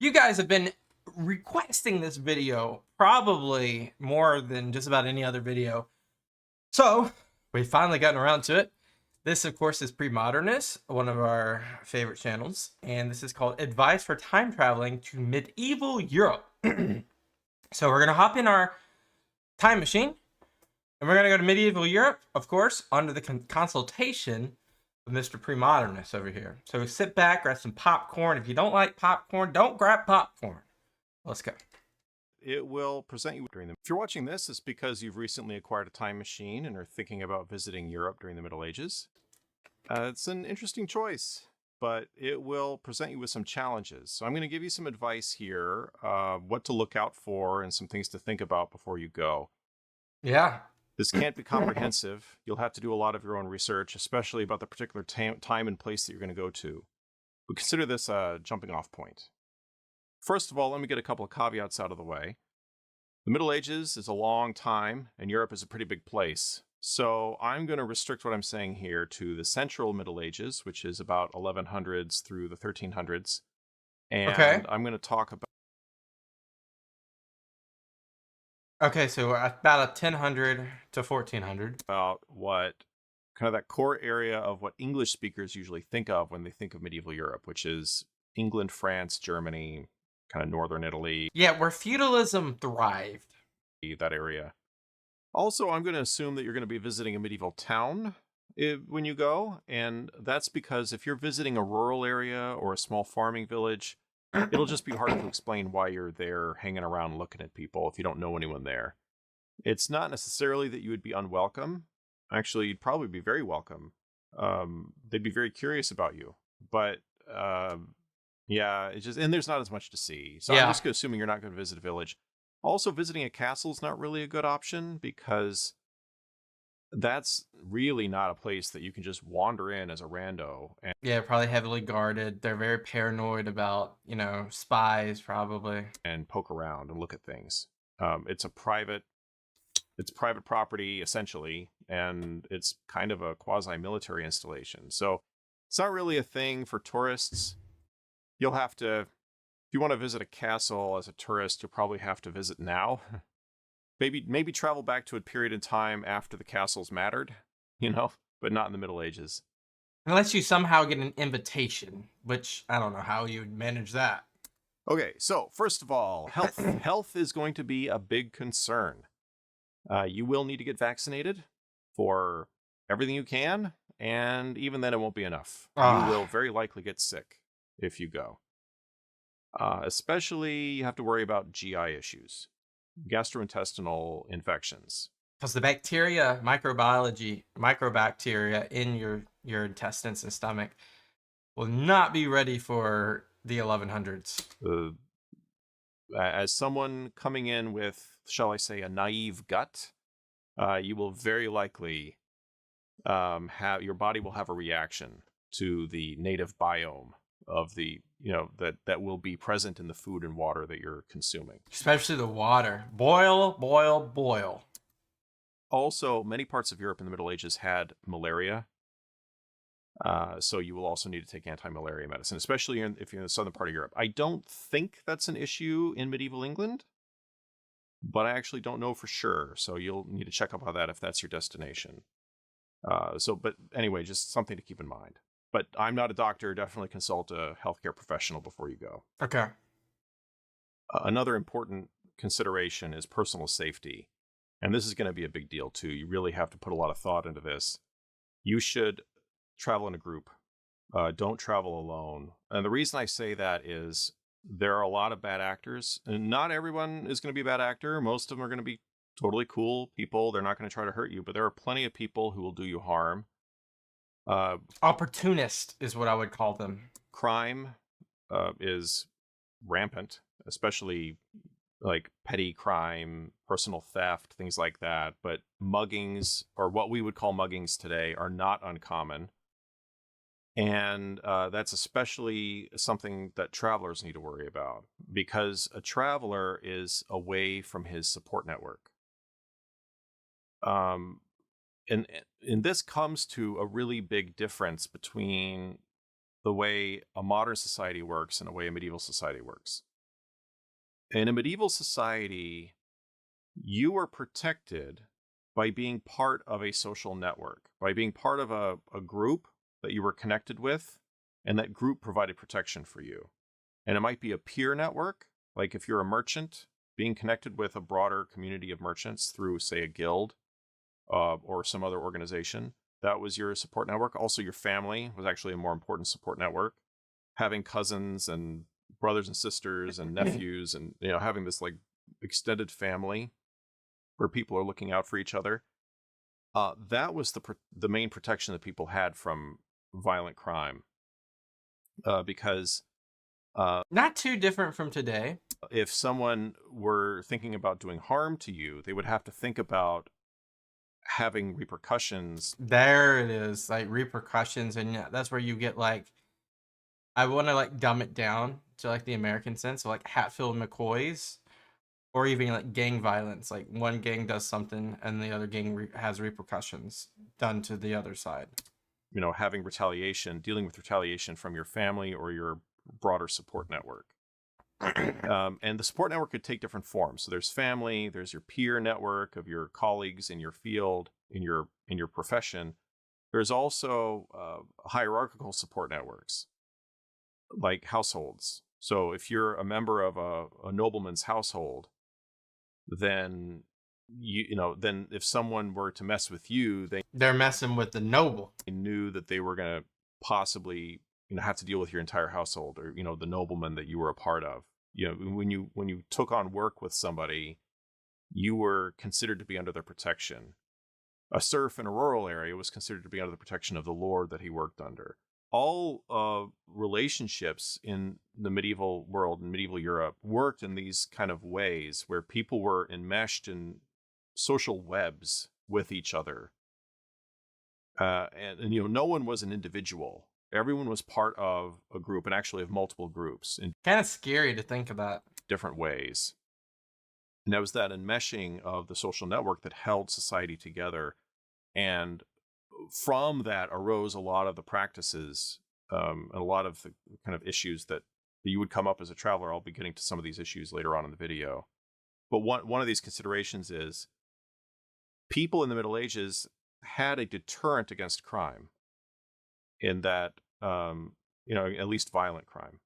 You guys have been requesting this video probably more than just about any other video. So we've finally gotten around to it. This, of course, is Premodernist, one of our favorite channels, and this is called Advice for Time Traveling to Medieval Europe. So we're going to hop in our time machine, and we're going to go to medieval Europe, of course, under the consultation of Mr. Premodernist over here. So sit back, grab some popcorn. If you don't like popcorn, don't grab popcorn. Let's go. It will present you during them. If you're watching this, it's because you've recently acquired a time machine and are thinking about visiting Europe during the Middle Ages. It's an interesting choice, but it will present you with some challenges. So I'm going to give you some advice here, what to look out for and some things to think about before you go. Yeah. This can't be comprehensive. You'll have to do a lot of your own research, especially about the particular time and place that you're going to go to. But consider this a jumping off point. First of all, let me get a couple of caveats out of the way. The Middle Ages is a long time, and Europe is a pretty big place. So I'm going to restrict what I'm saying here to the central Middle Ages, which is about 1100s through the 1300s. And Okay. I'm going to talk about... Okay, so about a 1000 to 1400. About what kind of that core area of what English speakers usually think of when they think of medieval Europe, which is England, France, Germany, kind of northern Italy. Yeah, where feudalism thrived. That area. Also, I'm going to assume that you're going to be visiting a medieval town when you go, and that's because if you're visiting a rural area or a small farming village, it'll just be hard to explain why you're there hanging around looking at people if you don't know anyone there. It's not necessarily that you would be unwelcome. Actually, you'd probably be very welcome. They'd be very curious about you. But yeah, it's just, and there's not as much to see. So Yeah. I'm just assuming you're not going to visit a village. Also, visiting a castle is not really a good option because that's really not a place that you can just wander in as a rando. Yeah, probably heavily guarded. They're very paranoid about, spies probably. And poke around and look at things. It's private property essentially, and it's kind of a quasi-military installation. So it's not really a thing for tourists. You'll have to, if you want to visit a castle as a tourist, you'll probably have to visit now. Maybe travel back to a period in time after the castles mattered, but not in the Middle Ages. Unless you somehow get an invitation, which I don't know how you would manage that. Okay, so first of all, health. Health is going to be a big concern. You will need to get vaccinated for everything you can, and even then it won't be enough. You will very likely get sick if you go. Especially, you have to worry about GI issues, gastrointestinal infections. Because the microbacteria in your intestines and stomach will not be ready for the 1100s. As someone coming in with, shall I say, a naive gut, you will very likely your body will have a reaction to the native biome of the that will be present in the food and water that you're consuming. Especially the water. Boil, boil, boil. Also, many parts of Europe in the Middle Ages had malaria. So you will also need to take anti-malaria medicine, especially if you're in the southern part of Europe. I don't think that's an issue in medieval England, but I actually don't know for sure. So you'll need to check up on that if that's your destination. But anyway, just something to keep in mind. But I'm not a doctor. Definitely consult a healthcare professional before you go. Okay. Another important consideration is personal safety. And this is going to be a big deal too. You really have to put a lot of thought into this. You should travel in a group. Don't travel alone. And the reason I say that is there are a lot of bad actors. And not everyone is going to be a bad actor. Most of them are going to be totally cool people. They're not going to try to hurt you. But there are plenty of people who will do you harm. Opportunist is what I would call them. Crime is rampant, especially like petty crime, personal theft, things like that. But muggings, or what we would call muggings today, are not uncommon. And that's especially something that travelers need to worry about, because a traveler is away from his support network. And this comes to a really big difference between the way a modern society works and the way a medieval society works. In a medieval society, you were protected by being part of a social network, by being part of a group that you were connected with, and that group provided protection for you. And it might be a peer network, like if you're a merchant, being connected with a broader community of merchants through, say, a guild or some other organization. That was your support network. Also, your family was actually a more important support network. Having cousins and brothers and sisters and nephews, and having this like extended family where people are looking out for each other. That was the main protection that people had from violent crime, because Not too different from today. if someone were thinking about doing harm to you, they would have to think about having repercussions. There it is, like repercussions, and yeah, that's where you get like, I want to like dumb it down to like the American sense, so like Hatfield McCoys, or even like gang violence. Like one gang does something, and the other gang has repercussions done to the other side. Having retaliation, dealing with retaliation from your family or your broader support network. And the support network could take different forms. So there's family, there's your peer network of your colleagues in your field, in your profession. There's also hierarchical support networks, like households. So if you're a member of a nobleman's household, then then if someone were to mess with you, They're messing with the noble. they knew that they were going to possibly have to deal with your entire household, or the nobleman that you were a part of. When you took on work with somebody, you were considered to be under their protection. A serf in a rural area was considered to be under the protection of the lord that he worked under. All relationships in the medieval world, in medieval Europe, worked in these kind of ways where people were enmeshed in social webs with each other. And no one was an individual. Everyone was part of a group, and actually of multiple groups in Kind of scary to think of that. different ways. And that was that enmeshing of the social network that held society together. And from that arose a lot of the practices, and a lot of the kind of issues that you would come up as a traveler. I'll be getting to some of these issues later on in the video. But one of these considerations is people in the Middle Ages had a deterrent against crime, in that, at least violent crime.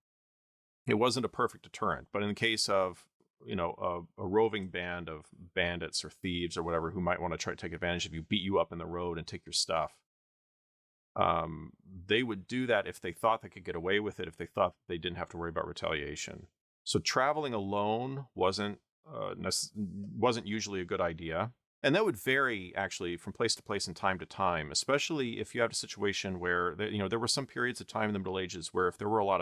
It wasn't a perfect deterrent, but in the case of, a roving band of bandits or thieves or whatever who might want to try to take advantage of you, beat you up in the road and take your stuff, they would do that if they thought they could get away with it, if they thought they didn't have to worry about retaliation. So traveling alone wasn't usually a good idea. And that would vary, actually, from place to place and time to time, especially if you have a situation where, there were some periods of time in the Middle Ages where if there were a lot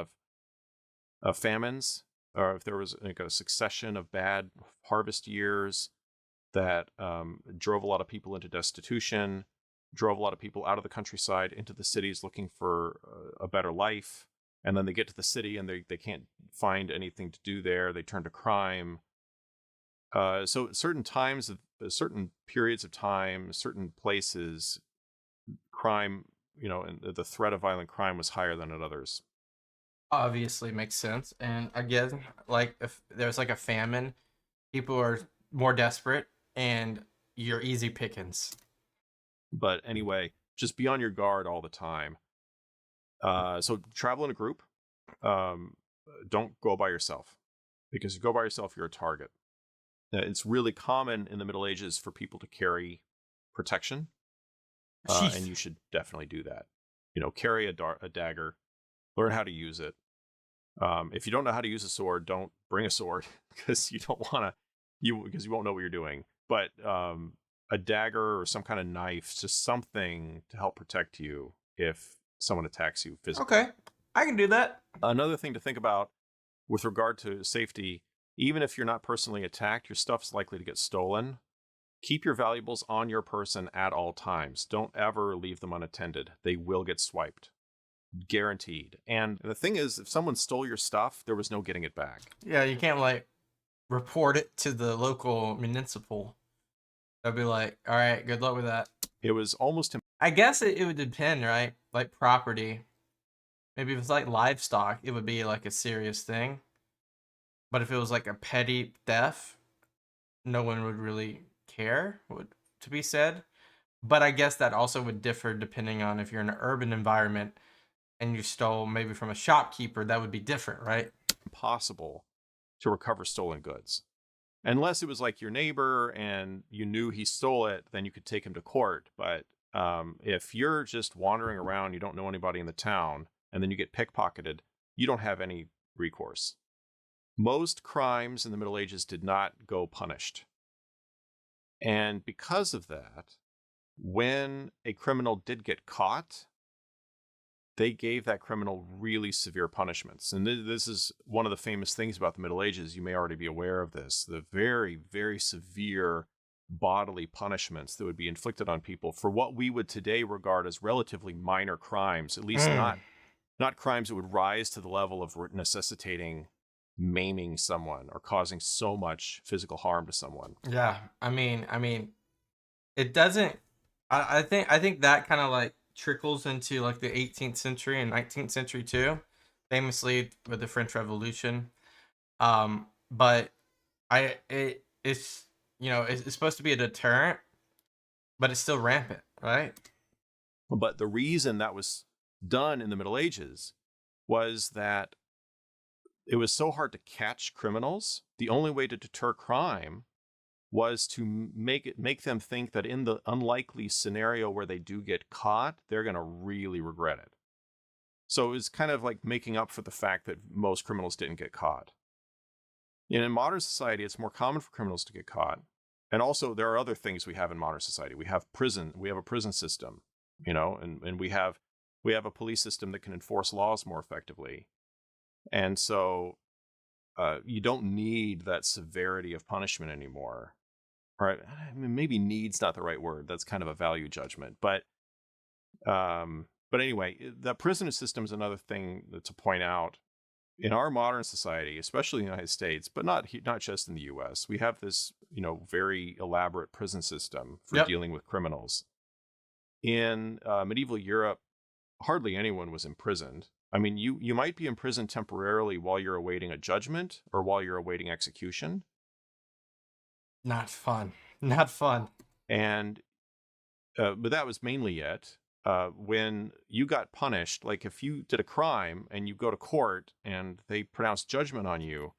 of famines, or if there was like a succession of bad harvest years that drove a lot of people into destitution, drove a lot of people out of the countryside into the cities looking for a better life. And then they get to the city and they can't find anything to do there. They turn to crime. So certain times, certain periods of time, certain places, crime, and the threat of violent crime was higher than at others. Obviously makes sense. And again, like if there's like a famine, people are more desperate, and you're easy pickings. But anyway, just be on your guard all the time. So travel in a group. Don't go by yourself, because if you go by yourself, you're a target. It's really common in the Middle Ages for people to carry protection, and you should definitely do that. Carry a dagger, learn how to use it. If you don't know how to use a sword, don't bring a sword, because you don't want to, because you won't know what you're doing. But a dagger or some kind of knife, just something to help protect you if someone attacks you physically. Okay, I can do that. Another thing to think about with regard to safety: even if you're not personally attacked, your stuff's likely to get stolen. Keep your valuables on your person at all times. Don't ever leave them unattended. They will get swiped. Guaranteed. And the thing is, if someone stole your stuff, there was no getting it back. Yeah, you can't like report it to the local municipal. They'll be like, all right, good luck with that. It was almost... I guess it would depend, right? Like property. Maybe if it's like livestock, it would be like a serious thing. But if it was like a petty theft, no one would really care, to be said. But I guess that also would differ depending on if you're in an urban environment and you stole maybe from a shopkeeper, that would be different, right? Impossible to recover stolen goods. Unless it was like your neighbor and you knew he stole it, then you could take him to court. But if you're just wandering around, you don't know anybody in the town, and then you get pickpocketed, you don't have any recourse. Most crimes in the Middle Ages did not go punished. And because of that, when a criminal did get caught, they gave that criminal really severe punishments. And this is one of the famous things about the Middle Ages. You may already be aware of this. The very, very severe bodily punishments that would be inflicted on people for what we would today regard as relatively minor crimes, at least not crimes that would rise to the level of necessitating maiming someone or causing so much physical harm to someone. Yeah, I mean, it doesn't. I think that kind of like trickles into like the 18th century and 19th century too, famously with the French Revolution. But it's it's supposed to be a deterrent, but it's still rampant, right? But the reason that was done in the Middle Ages was that it was so hard to catch criminals. The only way to deter crime was to make them think that in the unlikely scenario where they do get caught, they're going to really regret it. So it was kind of like making up for the fact that most criminals didn't get caught. And in modern society, it's more common for criminals to get caught. And also there are other things we have in modern society. We have a prison system, and we have a police system that can enforce laws more effectively. And so you don't need that severity of punishment anymore. Right? I mean, maybe need's not the right word. That's kind of a value judgment. But anyway, the prison system is another thing to point out. In our modern society, especially in the United States, but not just in the U.S., we have this very elaborate prison system for dealing with criminals. In medieval Europe, hardly anyone was imprisoned. I mean, you might be imprisoned temporarily while you're awaiting a judgment or while you're awaiting execution. Not fun. Not fun. And but that was mainly it. When you got punished, like if you did a crime and you go to court and they pronounced judgment on you,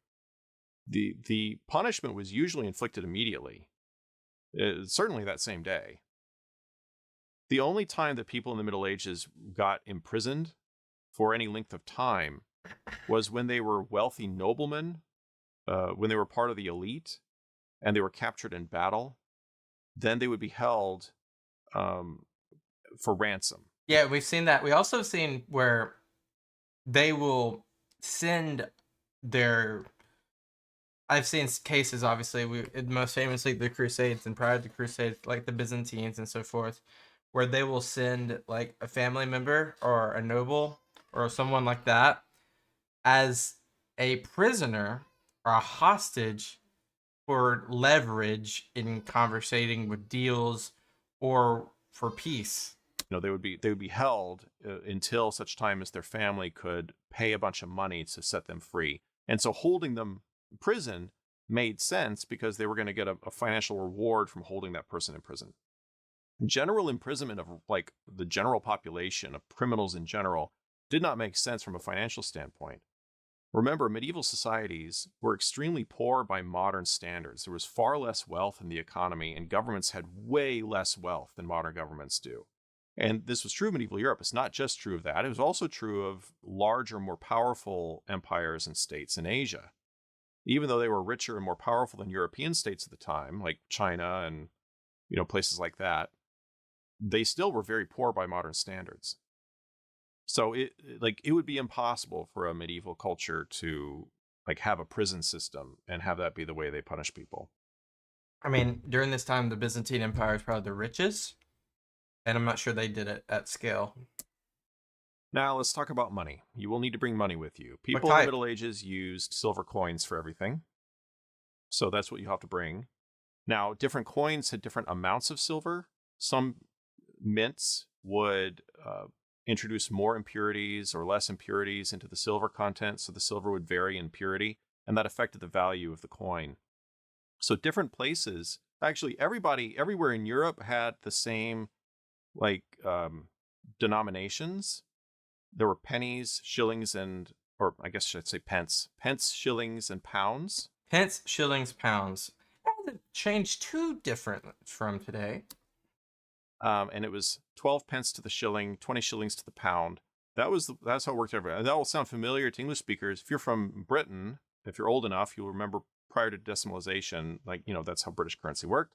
the punishment was usually inflicted immediately, certainly that same day. The only time that people in the Middle Ages got imprisoned for any length of time was when they were wealthy noblemen, when they were part of the elite, and they were captured in battle. Then they would be held for ransom. Yeah, we've seen that. We also seen where they will send their. I've seen cases, obviously, most famously the Crusades and prior to the Crusades, like the Byzantines and so forth, where they will send like a family member or a noble or someone like that as a prisoner or a hostage for leverage in conversating with deals or for peace. They would be held until such time as their family could pay a bunch of money to set them free. And so holding them in prison made sense because they were going to get a financial reward from holding that person in prison. General imprisonment of like the general population of criminals in general did not make sense from a financial standpoint. Remember, medieval societies were extremely poor by modern standards. There was far less wealth in the economy, and governments had way less wealth than modern governments do. And this was true of medieval Europe. It's not just true of that. It was also true of larger, more powerful empires and states in Asia. Even though they were richer and more powerful than European states at the time, like China and places like that, they still were very poor by modern standards. So it would be impossible for a medieval culture to like have a prison system and have that be the way they punish people. I mean, during this time, the Byzantine Empire is probably the richest, and I'm not sure they did it at scale. Now let's talk about money. You will need to bring money with you. People in the Middle Ages used silver coins for everything. So that's what you have to bring. Now, different coins had different amounts of silver. Some mints would introduce more impurities or less impurities into the silver content, so the silver would vary in purity. and that affected the value of the coin. So different places, actually everywhere in Europe had the same denominations. There were pennies, shillings, or I guess I should say pence, shillings, and pounds. Pence, shillings, pounds. That changed too different from today. And it was 12 pence to the shilling, 20 shillings to the pound. That's how it worked everywhere. And that will sound familiar to English speakers. If you're from Britain, if you're old enough, you'll remember prior to decimalization, that's how British currency worked.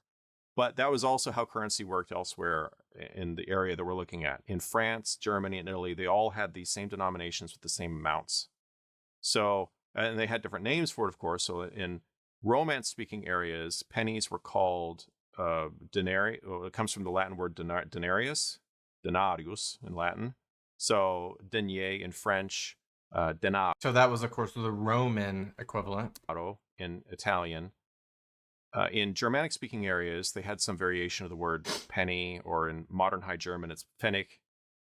But that was also how currency worked elsewhere in the area that we're looking at. In France, Germany, and Italy, they all had these same denominations with the same amounts. So, and they had different names for it, of course. So in Romance-speaking areas, pennies were called denarii. Well, it comes from the Latin word denarius in Latin. So denier in French, denaro So that was, of course, the Roman equivalent. in Italian. In Germanic-speaking areas, they had some variation of the word penny, or in modern High German, it's pfennig.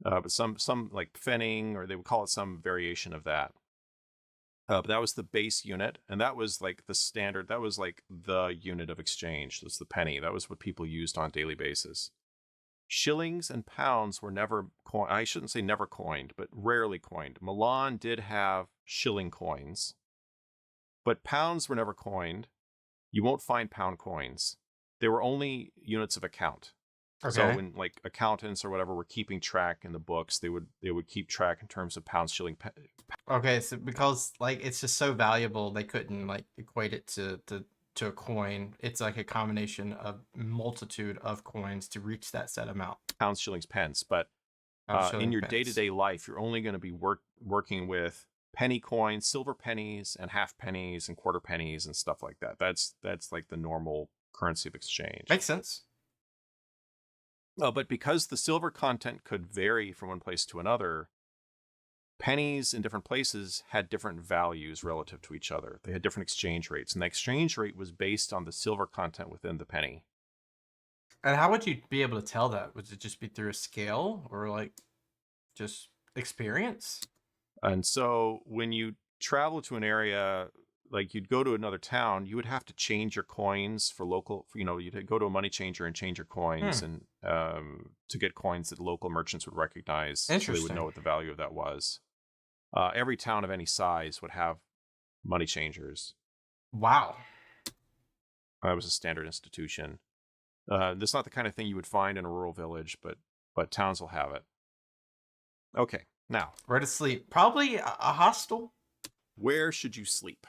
But some like pfennig, or they would call it some variation of that. But that was the base unit, and that was like the standard. That was like the unit of exchange. That's the penny. That was what people used on a daily basis. Shillings and pounds were never coined. I shouldn't say never coined, but rarely coined. Milan did have shilling coins, but pounds were never coined. You won't find pound coins. They were only units of account. Okay. So when like accountants or whatever were keeping track in the books, they would keep track in terms of pounds, shilling. Okay, so because like it's just so valuable, they couldn't like equate it to a coin. It's like a combination of multitude of coins to reach that set amount. Pounds, shillings, pence. But in your day-to-day life, you're only going to be working with penny coins, silver pennies, and half pennies, and quarter pennies, and stuff like that. That's like the normal currency of exchange. Makes sense. But because the silver content could vary from one place to another, pennies in different places had different values relative to each other. They had different exchange rates, and the exchange rate was based on the silver content within the penny. And how would you be able to tell that? Would it just be through a scale, or like just experience? And so when you travel to an area, like you'd go to another town, you would have to change your coins for local, you'd go to a money changer and change your coins and to get coins that local merchants would recognize. So they would know what the value of that was. Every town of any size would have money changers. Wow. That was a standard institution. That's not the kind of thing you would find in a rural village, but towns will have it. Okay. Now, where to sleep? Probably a hostel. Where should you sleep?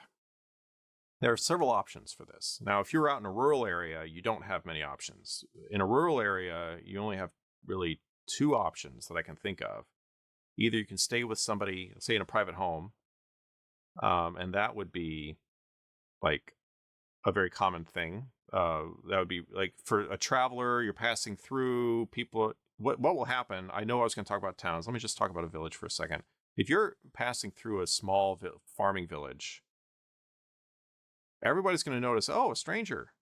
There are several options for this. Now, if you're out in a rural area, you don't have many options. In a rural area, you only have really two options that I can think of. Either you can stay with somebody, say in a private home, and that would be like a very common thing. That would be like for a traveler, you're passing through people. What will happen? I know I was going to talk about towns. Let me just talk about a village for a second. If you're passing through a small farming village, everybody's going to notice, oh, a stranger,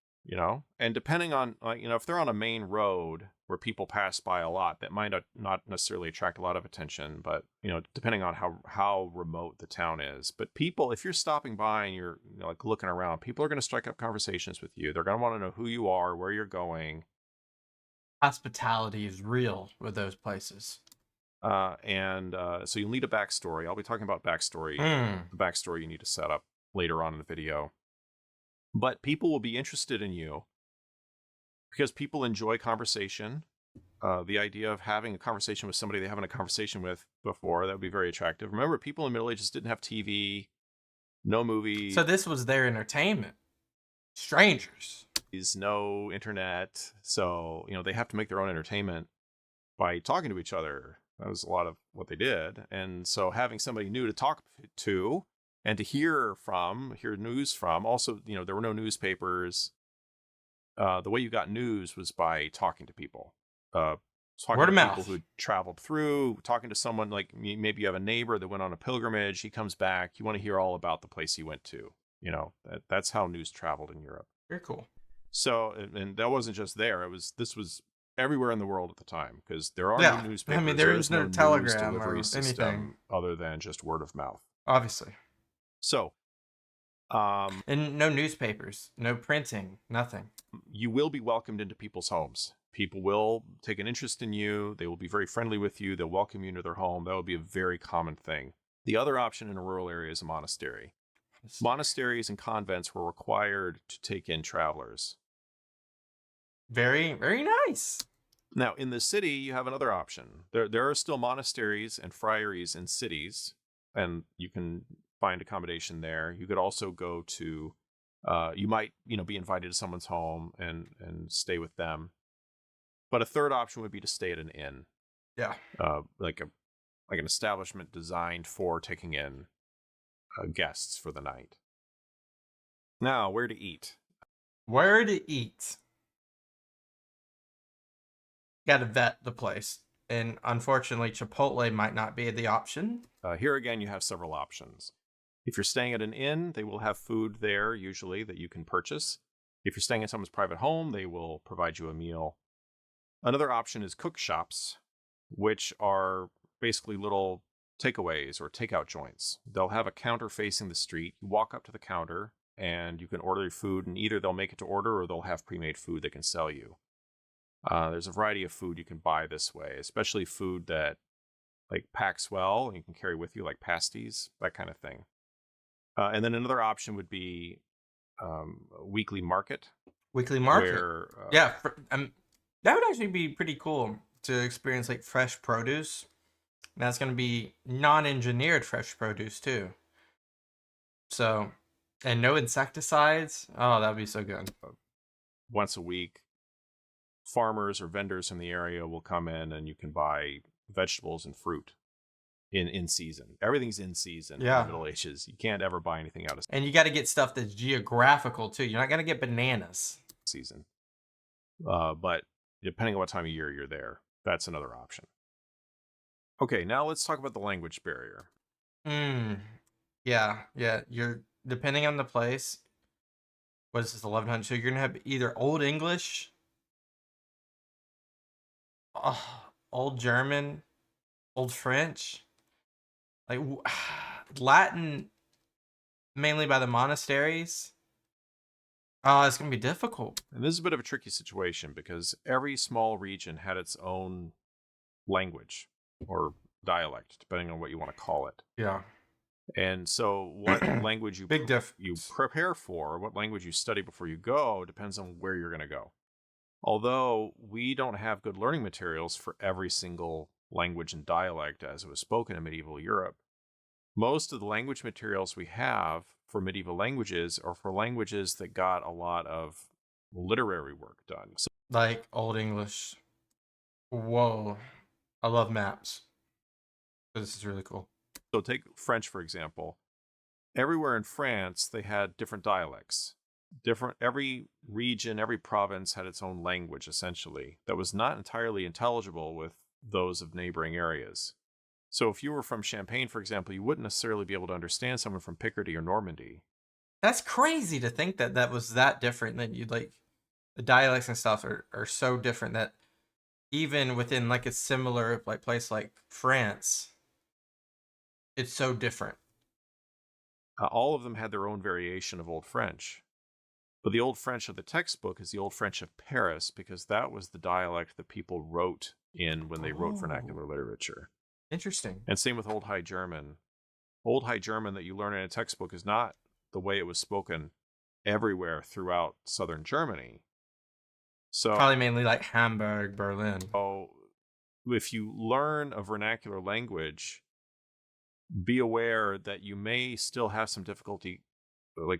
and depending on, if they're on a main road where people pass by a lot, that might not necessarily attract a lot of attention, but, depending on how remote the town is. But people, if you're stopping by and you're like looking around, people are going to strike up conversations with you. They're going to want to know who you are, where you're going. Hospitality is real with those places. So you'll need a backstory. I'll be talking about backstory, the backstory you need to set up later on in the video. But people will be interested in you because people enjoy conversation. The idea of having a conversation with somebody they haven't had a conversation with before, that would be very attractive. Remember, people in the Middle Ages didn't have TV, no movies. So this was their entertainment. Strangers. No internet. So, they have to make their own entertainment by talking to each other. That was a lot of what they did. And so having somebody new to talk to and to hear news from. Also, there were no newspapers. The way you got news was by talking to people. Talking to people who traveled through, talking to someone like maybe you have a neighbor that went on a pilgrimage. He comes back. You want to hear all about the place he went to. That's how news traveled in Europe. Very cool. So, and that wasn't just there. This was everywhere in the world at the time because there are no newspapers. I mean, there is no telegram or system anything other than just word of mouth. Obviously. So, And no newspapers, no printing, nothing. You will be welcomed into people's homes. People will take an interest in you. They will be very friendly with you. They'll welcome you into their home. That will be a very common thing. The other option in a rural area is a monastery. Monasteries and convents were required to take in travelers. Very, very nice. Now, in the city, you have another option. There are still monasteries and friaries in cities, and you can find accommodation there. You could also go to, you might, be invited to someone's home and stay with them. But a third option would be to stay at an inn. Yeah. Like an establishment designed for taking in guests for the night. Now, where to eat? Where to eat? Got to vet the place. And unfortunately, Chipotle might not be the option. Here again, you have several options. If you're staying at an inn, they will have food there, usually, that you can purchase. If you're staying at someone's private home, they will provide you a meal. Another option is cook shops, which are basically little takeaways or takeout joints. They'll have a counter facing the street. You walk up to the counter, and you can order your food, and either they'll make it to order or they'll have pre-made food they can sell you. There's a variety of food you can buy this way, especially food that packs well and you can carry with you, like pasties, that kind of thing. And then another option would be a weekly market. Weekly market. Where, yeah, that would actually be pretty cool to experience fresh produce. And that's going to be non-engineered fresh produce too. So, and no insecticides. Oh, that would be so good. Once a week, farmers or vendors from the area will come in and you can buy vegetables and fruit in season. Everything's in season in the Middle Ages. You can't ever buy anything out of season. And you got to get stuff that's geographical too. You're not going to get bananas. Season. But depending on what time of year you're there, that's another option. Okay, now let's talk about the language barrier. Yeah. You're depending on the place. What is this, 1100? So you're going to have either Old English, Old German, Old French, Latin, mainly by the monasteries. Oh, it's going to be difficult. And this is a bit of a tricky situation because every small region had its own language or dialect, depending on what you want to call it. Yeah. And so what language you prepare for, what language you study before you go, depends on where you're going to go. Although we don't have good learning materials for every single language and dialect as it was spoken in medieval Europe, most of the language materials we have for medieval languages are for languages that got a lot of literary work done. So, like Old English. Whoa. I love maps. This is really cool. So take French, for example. Everywhere in France, they had different dialects. Every region, every province had its own language, essentially, that was not entirely intelligible with those of neighboring areas. So if you were from Champagne, for example, you wouldn't necessarily be able to understand someone from Picardy or Normandy. That's crazy to think that was that different. That you the dialects and stuff are so different that even within a similar place like France, it's so different. All of them had their own variation of Old French. But the Old French of the textbook is the Old French of Paris because that was the dialect that people wrote in when they wrote vernacular literature. Interesting. And same with Old High German. Old High German that you learn in a textbook is not the way it was spoken everywhere throughout southern Germany. So probably mainly Hamburg, Berlin. So if you learn a vernacular language, be aware that you may still have some difficulty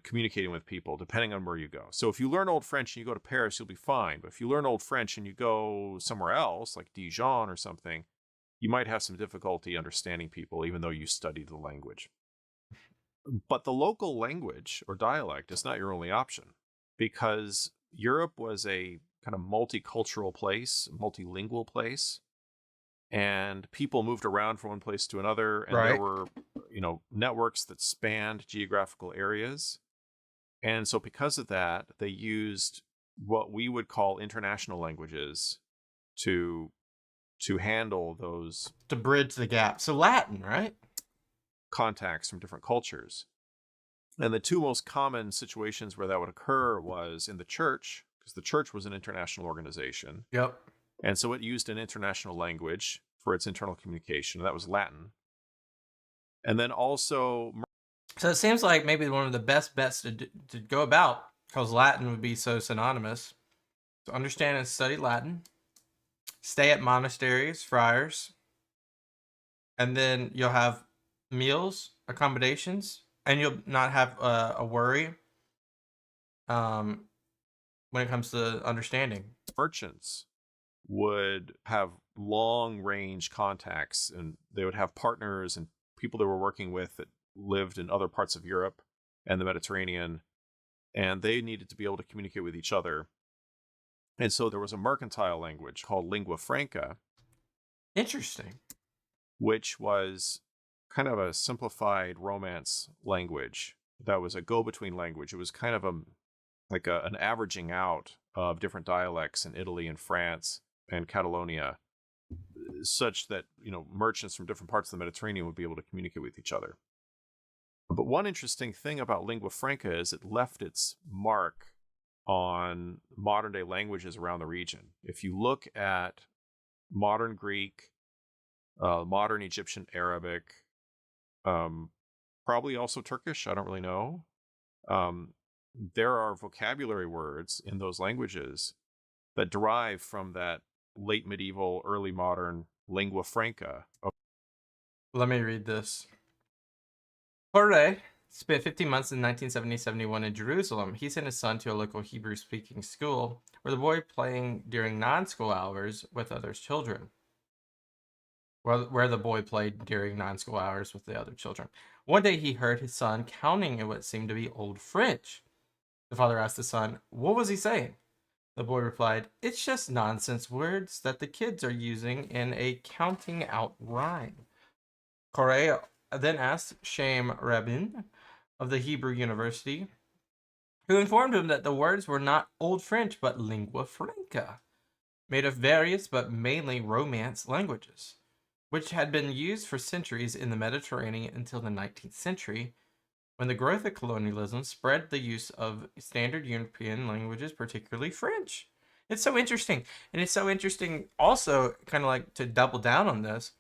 communicating with people depending on where you go. So if you learn Old French and you go to Paris, you'll be fine. But if you learn Old French and you go somewhere else, like Dijon or something, you might have some difficulty understanding people, even though you studied the language. But the local language or dialect is not your only option, because Europe was a kind of multicultural place, multilingual place, and people moved around from one place to another, and there were, networks that spanned geographical areas. And so because of that, they used what we would call international languages to handle those, to bridge the gap. So Latin, right? Contacts from different cultures. And the two most common situations where that would occur was in the church, because the church was an international organization. Yep. And so it used an international language for its internal communication, and that was Latin. And then also, So it seems like maybe one of the best bets to go about, because Latin would be so synonymous, to understand and study Latin, stay at monasteries, friars, and then you'll have meals, accommodations, and you'll not have a worry when it comes to understanding. merchants would have long range contacts, and they would have partners and people they were working with that lived in other parts of Europe and the Mediterranean, and they needed to be able to communicate with each other. And so there was a mercantile language called lingua franca. Interesting. Which was kind of a simplified Romance language that was a go-between language. It was kind of an averaging out of different dialects in Italy and France and Catalonia, such that merchants from different parts of the Mediterranean would be able to communicate with each other. But one interesting thing about lingua franca is it left its mark on modern day languages around the region. If you look at modern Greek, modern Egyptian Arabic, probably also Turkish, I don't really know. There are vocabulary words in those languages that derive from that late medieval, early modern lingua franca. Let me read this. Jorge spent 15 months in 1970-71 in Jerusalem. He sent his son to a local Hebrew-speaking school where the boy playing during non-school hours with other children. Where the boy played during non-school hours with the other children. One day he heard his son counting in what seemed to be Old French. The father asked the son, what was he saying? The boy replied, it's just nonsense words that the kids are using in a counting out rhyme. Correa then asked Shem Rabin of the Hebrew University, who informed him that the words were not Old French but lingua franca, made of various but mainly Romance languages, which had been used for centuries in the Mediterranean until the 19th century, when the growth of colonialism spread the use of standard European languages, particularly French. It's so interesting. And it's so interesting also, kind of like to double down on this,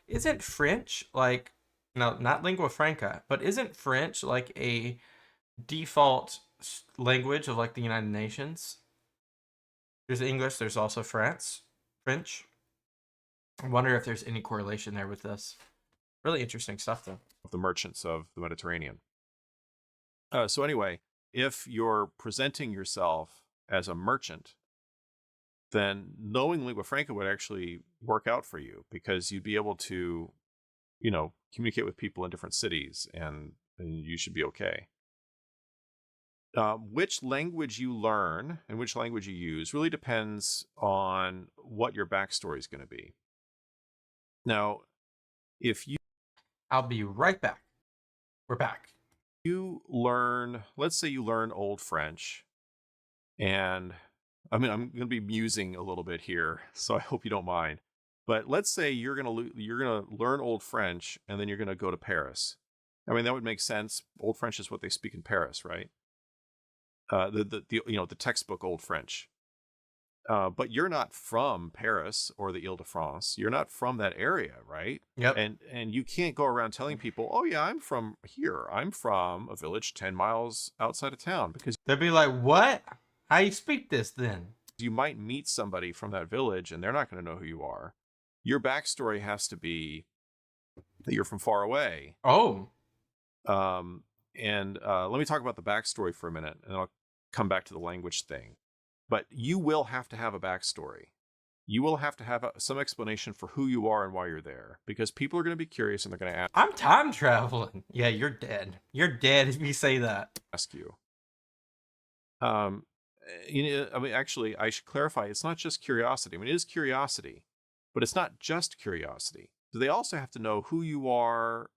isn't French like, no, not lingua franca, but isn't French like a default language of like the United Nations? There's English, there's also French. I wonder if there's any correlation there with this. Really interesting stuff, though. The merchants of the Mediterranean. So anyway, if you're presenting yourself as a merchant, then knowing lingua franca would actually work out for you, because you'd be able to, communicate with people in different cities, and you should be okay. Which language you learn and which language you use really depends on what your backstory is going to be. Now, I'll be right back. We're back. Let's say you learn Old French, and I'm going to be musing a little bit here, so I hope you don't mind. But let's say you're going to learn Old French, and then you're going to go to Paris. I mean, that would make sense. Old French is what they speak in Paris, right? The textbook Old French. But you're not from Paris or the Ile-de-France. You're not from that area, right? Yep. And you can't go around telling people, oh yeah, I'm from here. I'm from a village 10 miles outside of town, because they'd be like, what? How you speak this then? You might meet somebody from that village and they're not going to know who you are. Your backstory has to be that you're from far away. Oh. And let me talk about the backstory for a minute, and I'll come back to the language thing. But you will have to have a backstory. You will have to have some explanation for who you are and why you're there, because people are going to be curious and they're going to ask. I'm time traveling. Yeah, you're dead. You're dead if you say that. Ask you. Actually, I should clarify. It's not just curiosity. I mean, it is curiosity, but it's not just curiosity. So they also have to know who you are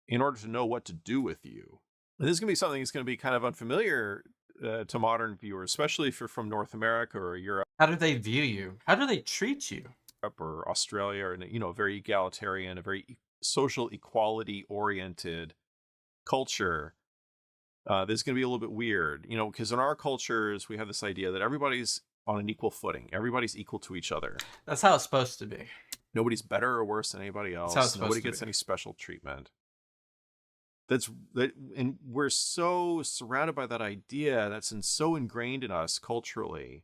in order to know what to do with you. And this is going to be something that's going to be kind of unfamiliar to modern viewers, especially if you're from North America or Europe. How do they view you? How do they treat you? Or Australia, or very egalitarian, a very social equality oriented culture. This is going to be a little bit weird, because in our cultures, we have this idea that everybody's on an equal footing. Everybody's equal to each other. That's how it's supposed to be. Nobody's better or worse than anybody That's how it's else. supposed Nobody to gets be. any special treatment. And we're so surrounded by that idea that's so ingrained in us culturally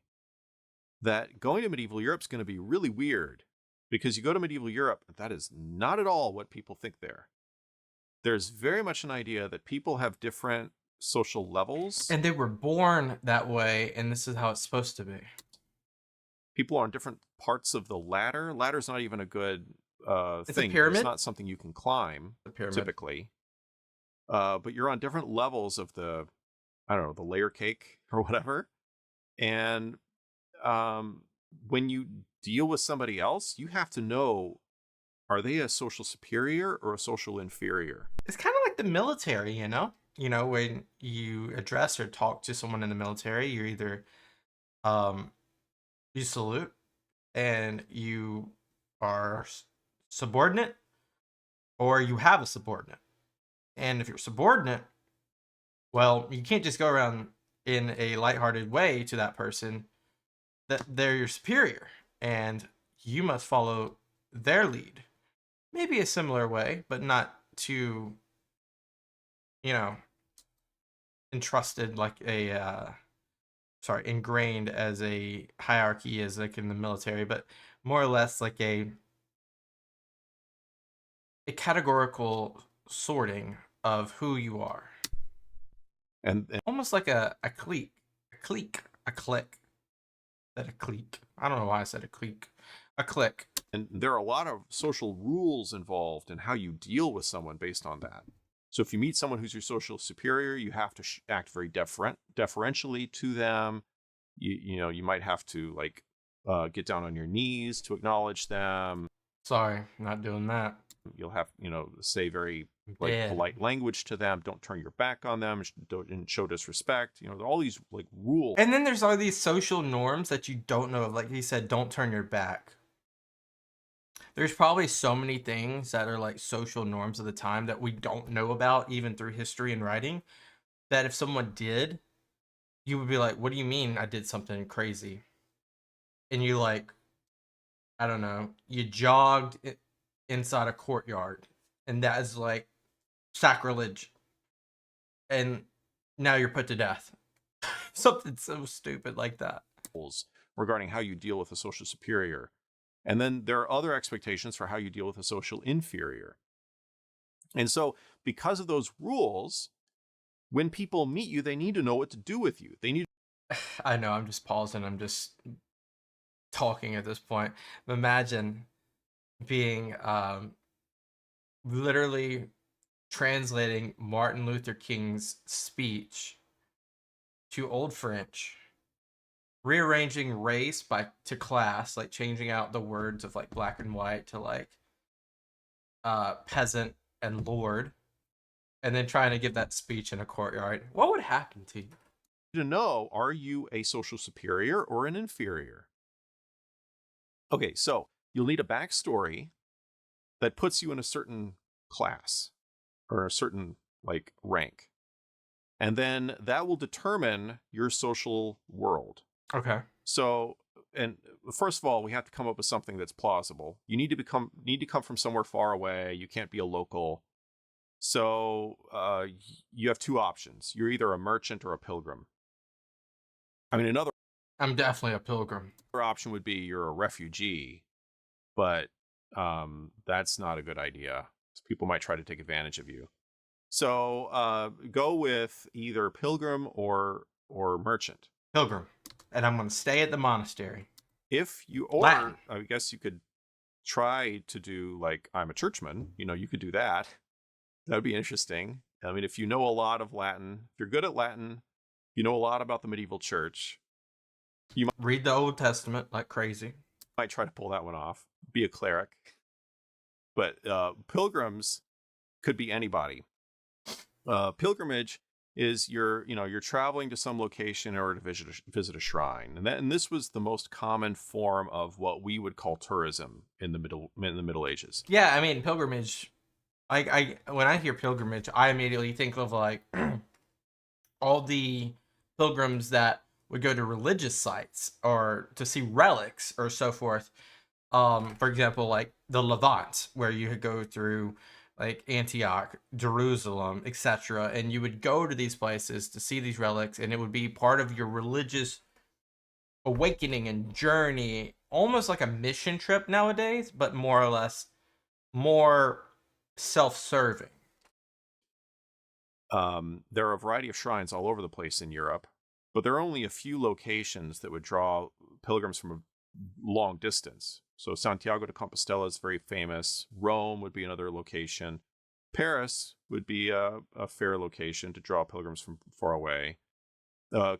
that going to medieval Europe is going to be really weird, because you go to medieval Europe, that is not at all what people think there. There's very much an idea that people have different social levels. And they were born that way, and this is how it's supposed to be. People are on different parts of the ladder. Ladder's not even a good It's thing. a pyramid. It's not something you can climb, typically. But you're on different levels of the layer cake or whatever. And when you deal with somebody else, you have to know, are they a social superior or a social inferior? It's kind of like the military, when you address or talk to someone in the military, you're either you salute and you are subordinate, or you have a subordinate. And if you're subordinate, well, you can't just go around in a lighthearted way to that person. That they're your superior, and you must follow their lead. Maybe a similar way, but not too, entrusted like ingrained as a hierarchy as like in the military, but more or less like a categorical sorting of who you are. And Almost like a clique. I don't know why I said a clique. A clique. And there are a lot of social rules involved in how you deal with someone based on that. So if you meet someone who's your social superior, you have to act very deferentially to them. You might have to get down on your knees to acknowledge them. Sorry, not doing that. You'll have, say very polite language to them. Don't turn your back on them. Don't show disrespect. All these rules. And then there's all these social norms that you don't know of. Like he said, don't turn your back. There's probably so many things that are like social norms of the time that we don't know about, even through history and writing, that if someone did, you would be like, what do you mean I did something crazy? And you I don't know, you jogged inside a courtyard, and that is like sacrilege. And now you're put to death. Something so stupid like that. Regarding how you deal with a social superior. And then there are other expectations for how you deal with a social inferior. And so because of those rules, when people meet you, they need to know what to do with you. I know, I'm just pausing. I'm just talking at this point. Imagine being literally translating Martin Luther King's speech to Old French, rearranging race to class, like changing out the words of like black and white to peasant and lord, and then trying to give that speech in a courtyard. What would happen to you? To know, are you a social superior or an inferior? Okay, so you'll need a backstory that puts you in a certain class or a certain rank. And then that will determine your social world. Okay. So, and first of all, we have to come up with something that's plausible. You need to come from somewhere far away. You can't be a local. So you have two options. You're either a merchant or a pilgrim. I'm definitely a pilgrim. Another option would be you're a refugee, but that's not a good idea. People might try to take advantage of you. So go with either pilgrim or merchant. Pilgrim. And I'm going to stay at the monastery. I guess you could try to do I'm a churchman. You could do that. That would be interesting. If you know a lot of Latin, if you're good at Latin, you know a lot about the medieval church. You might read the Old Testament like crazy. Might try to pull that one off. Be a cleric. But pilgrims could be anybody. Pilgrimage is you're traveling to some location in order to visit a shrine, and this was the most common form of what we would call tourism in the Middle Ages. Yeah, pilgrimage. I when I hear pilgrimage, I immediately think of all the pilgrims that would go to religious sites or to see relics or so forth. For example, like the Levant, where you could go through like Antioch, Jerusalem, etc., and you would go to these places to see these relics, and it would be part of your religious awakening and journey, almost like a mission trip nowadays, but more or less more self-serving. There are a variety of shrines all over the place in Europe, but there are only a few locations that would draw pilgrims from a long distance. So Santiago de Compostela is very famous. Rome would be another location. Paris would be a fair location to draw pilgrims from far away.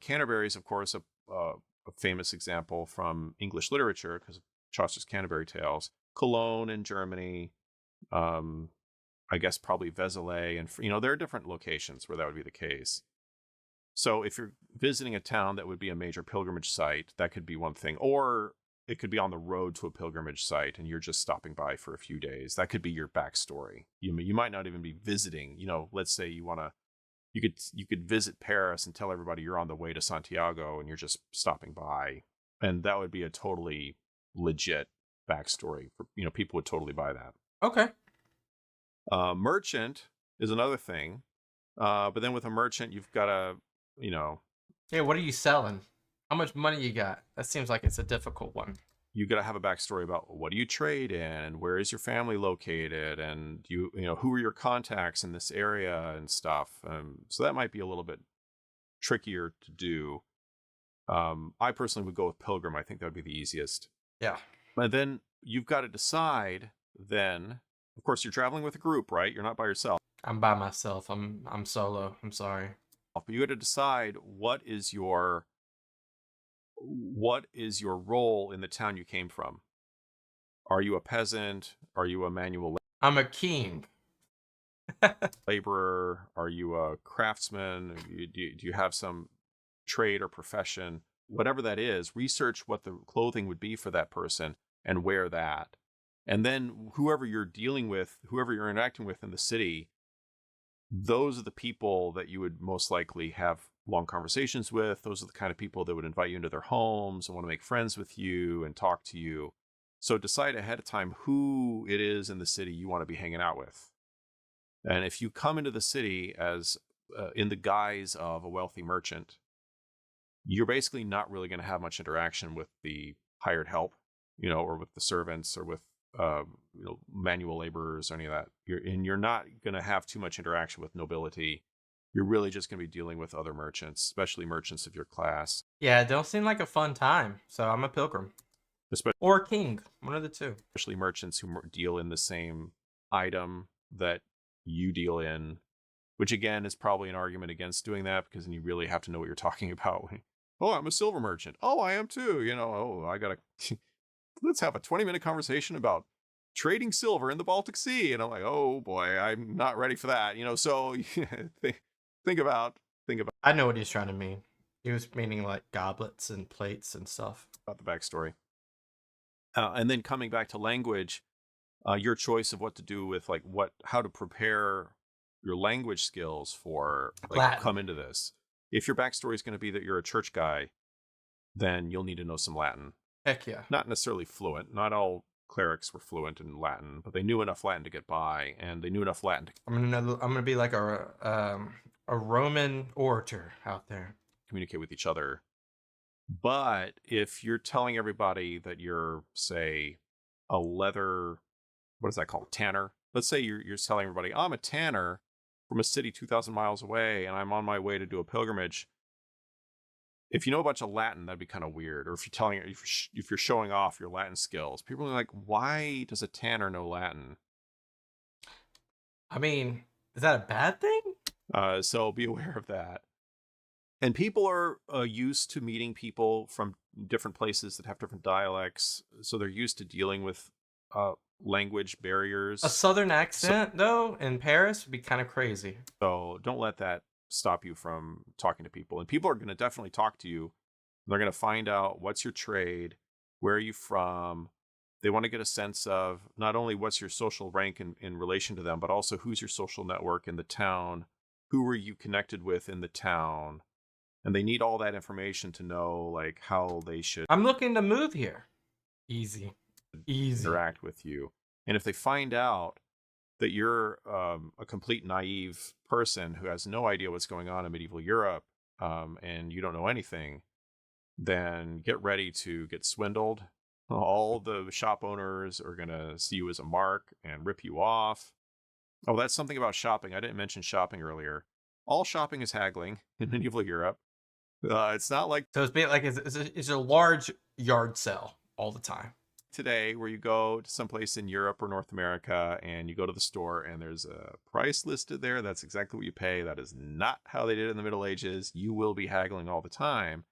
Canterbury is, of course, a famous example from English literature because of Chaucer's Canterbury Tales. Cologne in Germany, I guess probably Vézelay, and there are different locations where that would be the case. So if you're visiting a town that would be a major pilgrimage site, that could be one thing. Or it could be on the road to a pilgrimage site and you're just stopping by for a few days. That could be your backstory. You might not even be visiting. Let's say you could visit Paris and tell everybody you're on the way to Santiago and you're just stopping by. And that would be a totally legit backstory. People would totally buy that. Okay. Merchant is another thing. But then with a merchant, you've got to, Yeah, what are you selling? How much money you got? That seems like it's a difficult one. You got to have a backstory about what do you trade in, where is your family located, and who are your contacts in this area and stuff. So that might be a little bit trickier to do. I personally would go with Pilgrim. I think that would be the easiest. Yeah. And then you've got to decide. Then, of course, you're traveling with a group, right? You're not by yourself. I'm by myself. I'm solo. I'm sorry. But you got to decide what is your role in the town you came from. Are you a peasant? Are you a manual I'm a king. laborer? Are you a craftsman? Do you have some trade or profession? Whatever that is, research what the clothing would be for that person and wear that. And then whoever you're dealing with, whoever you're interacting with in the city, those are the people that you would most likely have long conversations with. Those are the kind of people that would invite you into their homes and want to make friends with you and talk to you. So decide ahead of time who it is in the city you want to be hanging out with. And if you come into the city as in the guise of a wealthy merchant, you're basically not really going to have much interaction with the hired help, or with the servants or with manual laborers or any of that. You're not going to have too much interaction with nobility. You're really just going to be dealing with other merchants, especially merchants of your class. Yeah, it don't seem like a fun time. So I'm a pilgrim. Or a king. One of the two. Especially merchants who deal in the same item that you deal in, which again is probably an argument against doing that because then you really have to know what you're talking about. Oh, I'm a silver merchant. Oh, I am too. I got to... Let's have a 20-minute conversation about trading silver in the Baltic Sea. And I'm like, oh boy, I'm not ready for that. So think about. I know what he's trying to mean. He was meaning like goblets and plates and stuff. About the backstory. And then coming back to language, your choice of what to do with how to prepare your language skills for come into this. If your backstory is going to be that you're a church guy, then you'll need to know some Latin. Heck yeah. Not necessarily fluent. Not all clerics were fluent in Latin, but they knew enough Latin to get by, and they knew enough Latin to I'm gonna be like a Roman orator out there. Communicate with each other. But if you're telling everybody that you're, say, a leather, what is that called? Tanner. Let's say you're telling everybody, I'm a tanner from a city 2,000 miles away, and I'm on my way to do a pilgrimage. If you know a bunch of Latin, that'd be kind of weird. Or if you're showing off your Latin skills, people are like, why does a tanner know Latin? I mean, is that a bad thing? So be aware of that. And people are used to meeting people from different places that have different dialects. So they're used to dealing with language barriers. A southern accent, though, in Paris would be kind of crazy. So don't let that stop you from talking to people. And people are going to definitely talk to you. They're going to find out what's your trade, where are you from. They want to get a sense of not only what's your social rank in relation to them, but also who's your social network in the town. who were you connected with in the town, and they need all that information to know like how they should I'm looking to move here. Easy. interact with you. And if they find out that you're a complete naive person who has no idea what's going on in medieval Europe, and you don't know anything, then get ready to get swindled. All the shop owners are going to see you as a mark and rip you off. Oh, that's something about shopping. I didn't mention shopping earlier. All shopping is haggling in medieval Europe. It's not like So it's a large yard sale all the time. today where you go to someplace in Europe or North America and you go to the store and there's a price listed there. That's exactly what you pay. That is not how they did it in the Middle Ages. You will be haggling all the time.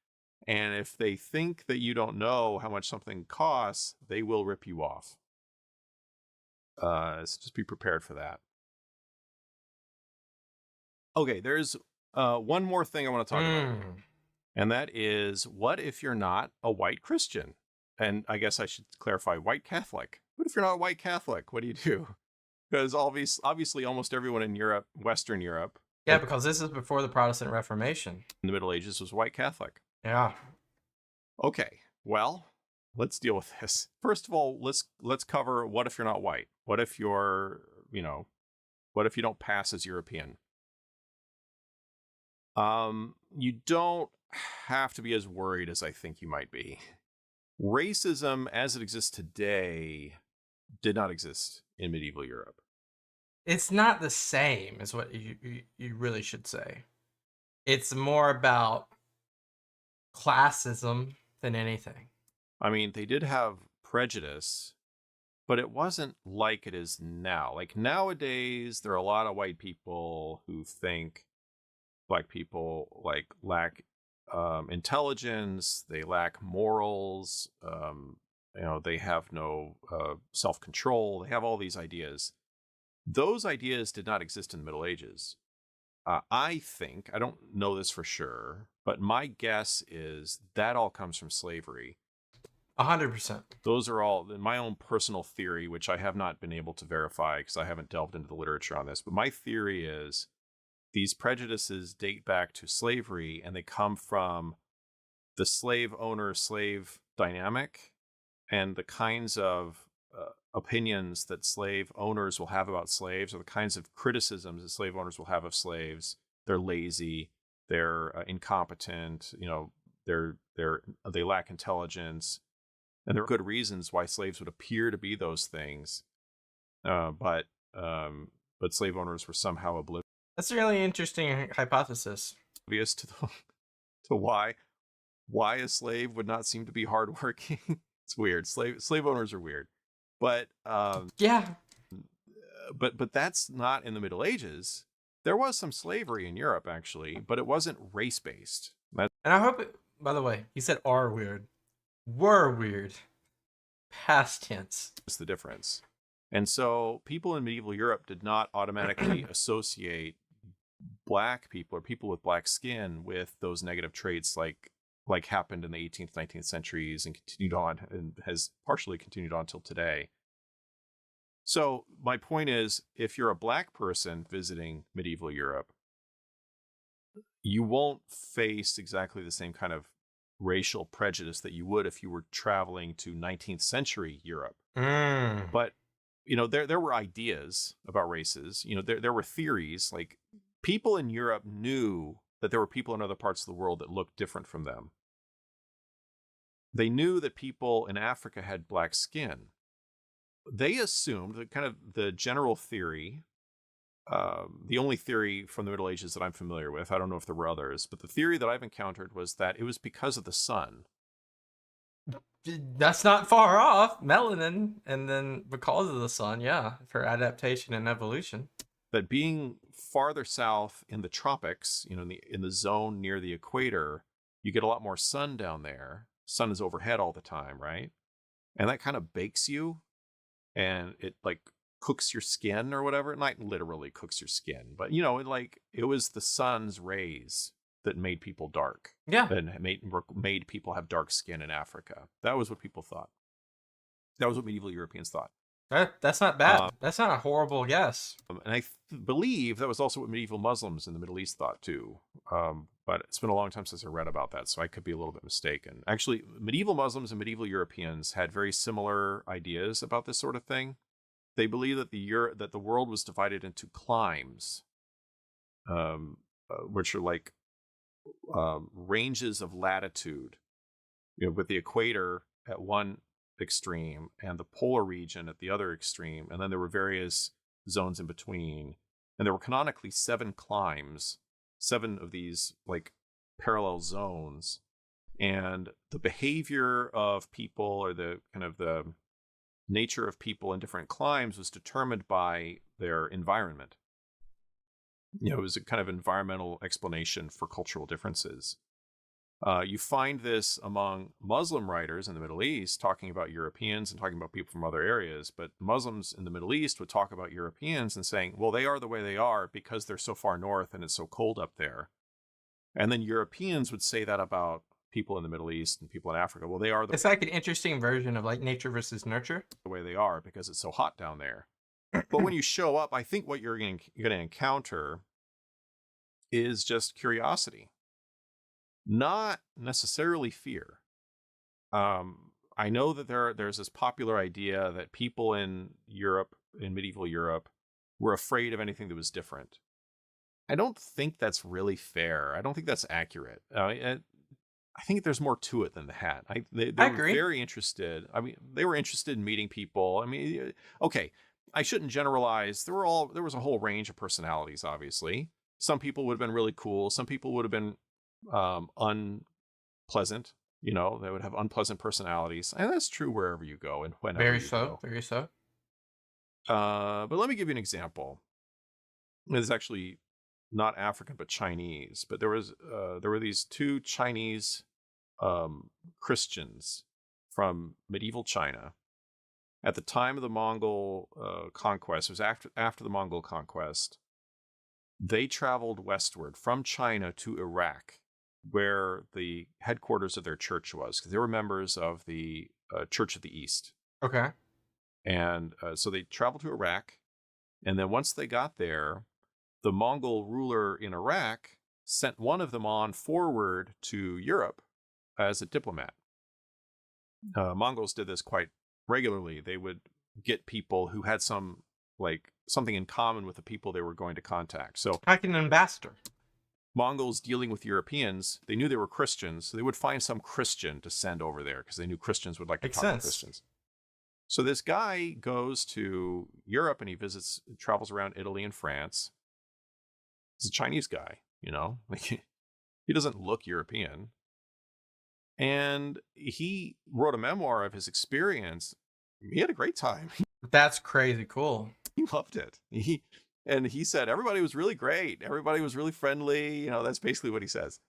And if they think that you don't know how much something costs, they will rip you off. So just be prepared for that. Okay, there's one more thing I want to talk about. And that is, what if you're not a white Christian? And I guess I should clarify, white Catholic. What if you're not a white Catholic? What do you do? Because obviously almost everyone in Europe, Western Europe. Yeah, because this is before the Protestant Reformation. In the Middle Ages was white Catholic. Yeah. Okay, well, let's deal with this. First of all, let's cover what if you're not white? What if you're, what if you don't pass as European? You don't have to be as worried as I think you might be. Racism as it exists today did not exist in medieval Europe. It's not the same, is what you really should say. It's more about classism than anything. I mean, they did have prejudice, but it wasn't like it is now. Like nowadays, there are a lot of white people who think black people like lack intelligence, they lack morals, they have no self-control. They have all these ideas. Those ideas did not exist in the Middle Ages. I think, I don't know this for sure, but my guess is that all comes from slavery. 100%. Those are all in my own personal theory, which I have not been able to verify because I haven't delved into the literature on this. But my theory is these prejudices date back to slavery, and they come from the slave owner-slave dynamic and the kinds of opinions that slave owners will have about slaves, or the kinds of criticisms that slave owners will have of slaves. They're lazy, they're incompetent, they lack intelligence, and there are good reasons why slaves would appear to be those things, but slave owners were somehow oblivious. That's a really interesting hypothesis. Obvious to why a slave would not seem to be hardworking. It's weird. Slave owners are weird, but yeah. But that's not in the Middle Ages. There was some slavery in Europe actually, but it wasn't race based. And I hope by the way, he said are weird, were weird, past tense. That's the difference. And so people in medieval Europe did not automatically associate black people or people with black skin with those negative traits like happened in the 18th, 19th centuries and continued on and has partially continued on till today. So my point is, if you're a black person visiting medieval Europe, you won't face exactly the same kind of racial prejudice that you would if you were traveling to 19th century Europe. But there were ideas about races. There were theories. Like people in Europe knew that there were people in other parts of the world that looked different from them. They knew that people in Africa had black skin. They assumed that kind of the general theory, the only theory from the Middle Ages that I'm familiar with, I don't know if there were others, but the theory that I've encountered was that it was because of the sun. That's not far off. Melanin, and then because of the sun, yeah, for adaptation and evolution. That being farther south in the tropics, in the zone near the equator, you get a lot more sun down there. Sun is overhead all the time, right? And that kind of bakes you, and it like cooks your skin or whatever. It not literally cooks your skin, but it was the sun's rays that made people dark. Yeah. And made people have dark skin in Africa. That was what people thought. That was what medieval Europeans thought. That's not bad. That's not a horrible guess. And I believe that was also what medieval Muslims in the Middle East thought too. But it's been a long time since I read about that, so I could be a little bit mistaken. Actually, medieval Muslims and medieval Europeans had very similar ideas about this sort of thing. They believed that the world was divided into climes, which are like ranges of latitude, with the equator at one extreme and the polar region at the other extreme, and then there were various zones in between, and there were canonically 7 climes, 7 of these like parallel zones, and the behavior of people, or the kind of the nature of people in different climes, was determined by their environment. It was a kind of environmental explanation for cultural differences. You find this among Muslim writers in the Middle East talking about Europeans and talking about people from other areas, but Muslims in the Middle East would talk about Europeans and saying, well, they are the way they are because they're so far north and it's so cold up there. And then Europeans would say that about people in the Middle East and people in Africa. Well, they are It's like an interesting version of like nature versus nurture. the way they are because it's so hot down there. But when you show up, I think what you're going to encounter is just curiosity, not necessarily fear. I know that there's this popular idea that people in Europe, in medieval Europe, were afraid of anything that was different. I don't think that's really fair. I don't think that's accurate. I think there's more to it than that. They I were agree. very interested. I mean, they were interested in meeting people. I mean, okay, I shouldn't generalize. There was a whole range of personalities, obviously. Some people would have been really cool. Some people would have been unpleasant. They would have unpleasant personalities. And that's true wherever you go and whenever Very you so. go. Very so. But let me give you an example. It's actually not African, but Chinese. But there were these 2 Chinese Christians from medieval China at the time of the Mongol conquest. It was after the Mongol conquest. They traveled westward from China to Iraq, where the headquarters of their church was, because they were members of the Church of the East. Okay. And so they traveled to Iraq, and then once they got there, the Mongol ruler in Iraq sent one of them on forward to Europe as a diplomat. Mongols did this quite regularly. They would get people who had something in common with the people they were going to contact. So, like an ambassador. Mongols dealing with Europeans, they knew they were Christians, so they would find some Christian to send over there because they knew Christians would like to Makes talk sense. to Christians. So this guy goes to Europe and he travels around Italy and France. He's a Chinese guy, he doesn't look European. And he wrote a memoir of his experience. He had a great time. That's crazy cool. He loved it. He said everybody was really great. Everybody was really friendly. That's basically what he says.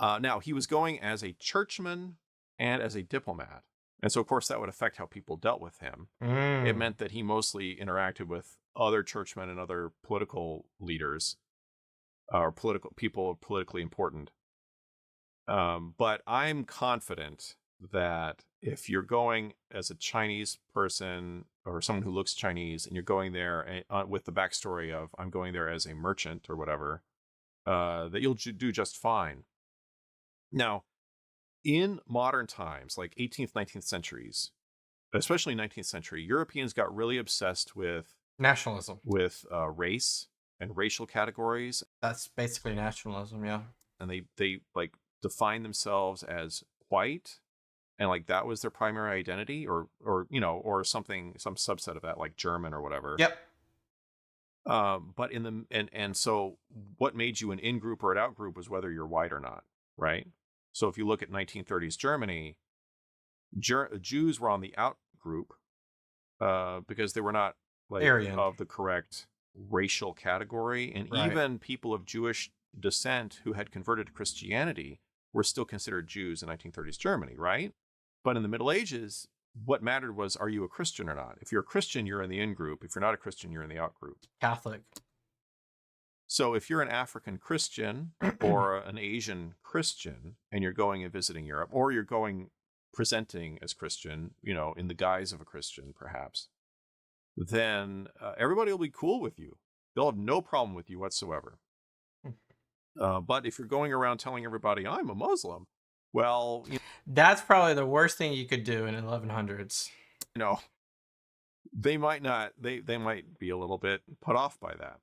Now, he was going as a churchman and as a diplomat. And so, of course, that would affect how people dealt with him. It meant that he mostly interacted with other churchmen and other political leaders, or people politically important. But I'm confident that if you're going as a Chinese person or someone who looks Chinese and you're going there with the backstory of I'm going there as a merchant or whatever, that you'll do just fine. Now, in modern times, like 18th, 19th centuries, especially 19th century, Europeans got really obsessed with nationalism, with race and racial categories. That's basically nationalism, yeah. And they like define themselves as white, and like that was their primary identity, or something, some subset of that, like German or whatever. Yep. But and so what made you an in-group or an out-group was whether you're white or not, right? So if you look at 1930s Germany, Jews were on the out-group because they were not Aryan. of the correct racial category, and Right. even people of Jewish descent who had converted to Christianity were still considered Jews in 1930s Germany, right? But in the Middle Ages, what mattered was, are you a Christian or not? If you're a Christian, you're in the in-group. If you're not a Christian, you're in the out-group. Catholic. So if you're an African Christian or an Asian Christian and you're going and visiting Europe, or you're going presenting as Christian, in the guise of a Christian, perhaps, then everybody will be cool with you. They'll have no problem with you whatsoever. But if you're going around telling everybody I'm a Muslim, well, That's probably the worst thing you could do in 1100s. you know, they might not. They might be a little bit put off by that.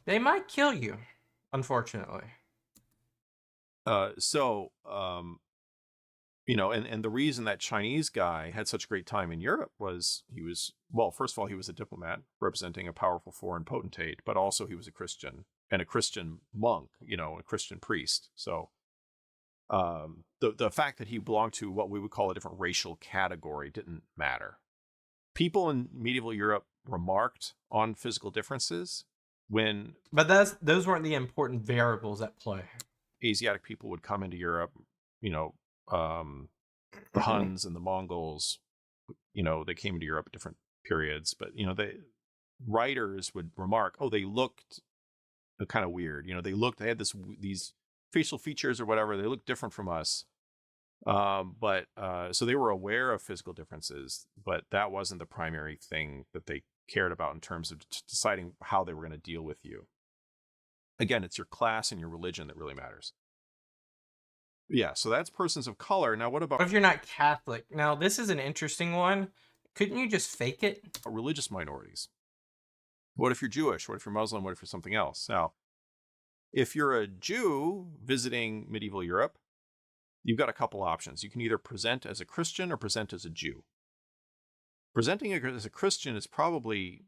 They might kill you, unfortunately. So and the reason that Chinese guy had such a great time in Europe was well, first of all, he was a diplomat representing a powerful foreign potentate, but also he was a Christian and a Christian monk, a Christian priest. So the fact that he belonged to what we would call a different racial category didn't matter. People in medieval Europe remarked on physical differences but those weren't the important variables at play. Asiatic people would come into Europe, the Huns and the Mongols, they came into Europe at different periods, but writers would remark, oh, they looked kind of weird. They had these facial features or whatever. They looked different from us. So they were aware of physical differences, but that wasn't the primary thing that they cared about in terms of deciding how they were going to deal with you. Again, it's your class and your religion that really matters. Yeah, so that's persons of color. Now, what about if you're not Catholic? Now, this is an interesting one. Couldn't you just fake it? Religious minorities. What if you're Jewish? What if you're Muslim? What if you're something else? Now, if you're a Jew visiting medieval Europe, you've got a couple options. You can either present as a Christian or present as a Jew. Presenting as a Christian is probably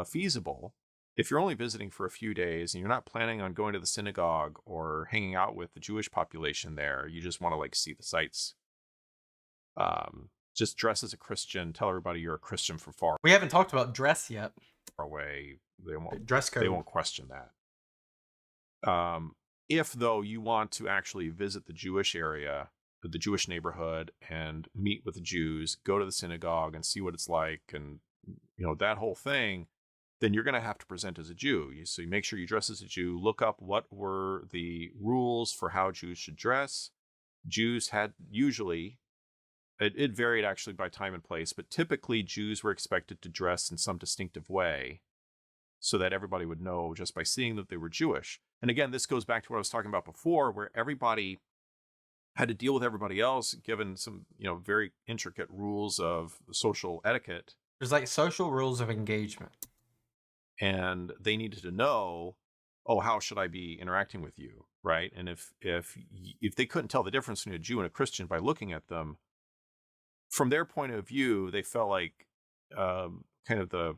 feasible if you're only visiting for a few days and you're not planning on going to the synagogue or hanging out with the Jewish population there. You just want to see the sights. Just dress as a Christian. Tell everybody you're a Christian from far. We haven't talked about dress yet. Far away. They won't dress code. They won't question that. If though you want to actually visit the Jewish area, the Jewish neighborhood, and meet with the Jews, go to the synagogue and see what it's like, and that whole thing, then you're going to have to present as a Jew. So you make sure you dress as a Jew. Look up what were the rules for how Jews should dress. Jews had usually, it varied actually by time and place, but typically Jews were expected to dress in some distinctive way so that everybody would know just by seeing that they were Jewish. And again, this goes back to what I was talking about before, where everybody had to deal with everybody else, given some, very intricate rules of social etiquette. There's social rules of engagement. And they needed to know, oh, how should I be interacting with you, right? And if they couldn't tell the difference between a Jew and a Christian by looking at them, from their point of view, they felt like kind of the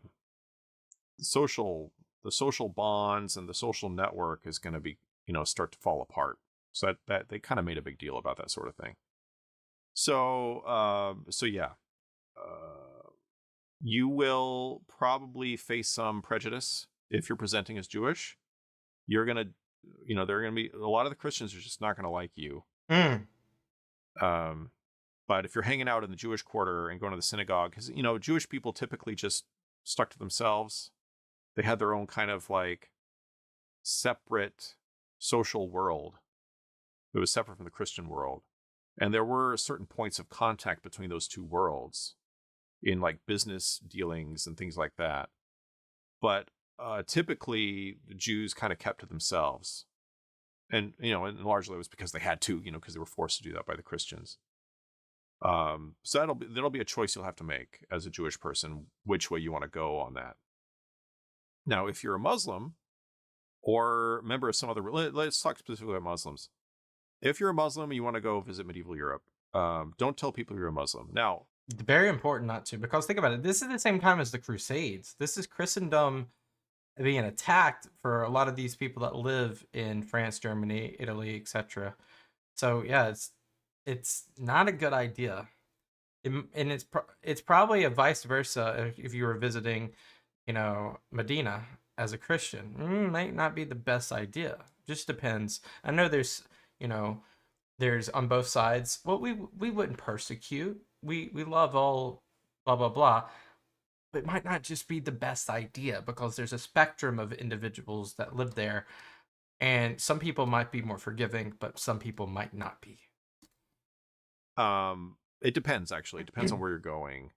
social bonds and the social network is going to be, start to fall apart. So that they kind of made a big deal about that sort of thing. So yeah. You will probably face some prejudice if you're presenting as Jewish. You're going to, there are going to be a lot of the Christians are just not going to like you. But if you're hanging out in the Jewish quarter and going to the synagogue, because, Jewish people typically just stuck to themselves. They had their own kind of separate social world. It was separate from the Christian world. And there were certain points of contact between those two worlds in business dealings and things like that. But typically the Jews kind of kept to themselves. And, and largely it was because they had to, because they were forced to do that by the Christians. So that'll be a choice you'll have to make as a Jewish person, which way you want to go on that. Now, if you're a Muslim or member of some other, let's talk specifically about Muslims. If you're a Muslim and you want to go visit medieval Europe, don't tell people you're a Muslim. Now, very important not to, because think about it. This is the same time as the Crusades. This is Christendom being attacked for a lot of these people that live in France, Germany, Italy, etc. So yeah, it's not a good idea. And it's probably a vice versa if you were visiting, Medina as a Christian. Might not be the best idea. Just depends. I know there's on both sides. Well, we wouldn't persecute. We love all blah blah blah. But it might not just be the best idea because there's a spectrum of individuals that live there, and some people might be more forgiving, but some people might not be. It depends, actually. It depends on where you're going.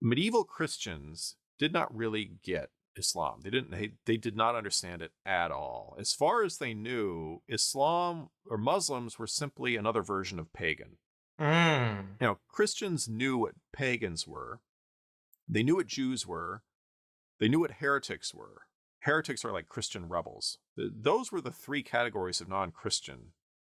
medieval Christians did not really get Islam. They did not understand it at all. As far as they knew, Islam or Muslims were simply another version of pagan. Mm. Christians knew what pagans were. They knew what Jews were. They knew what heretics were. Heretics are like Christian rebels. Those were the three categories of non-Christian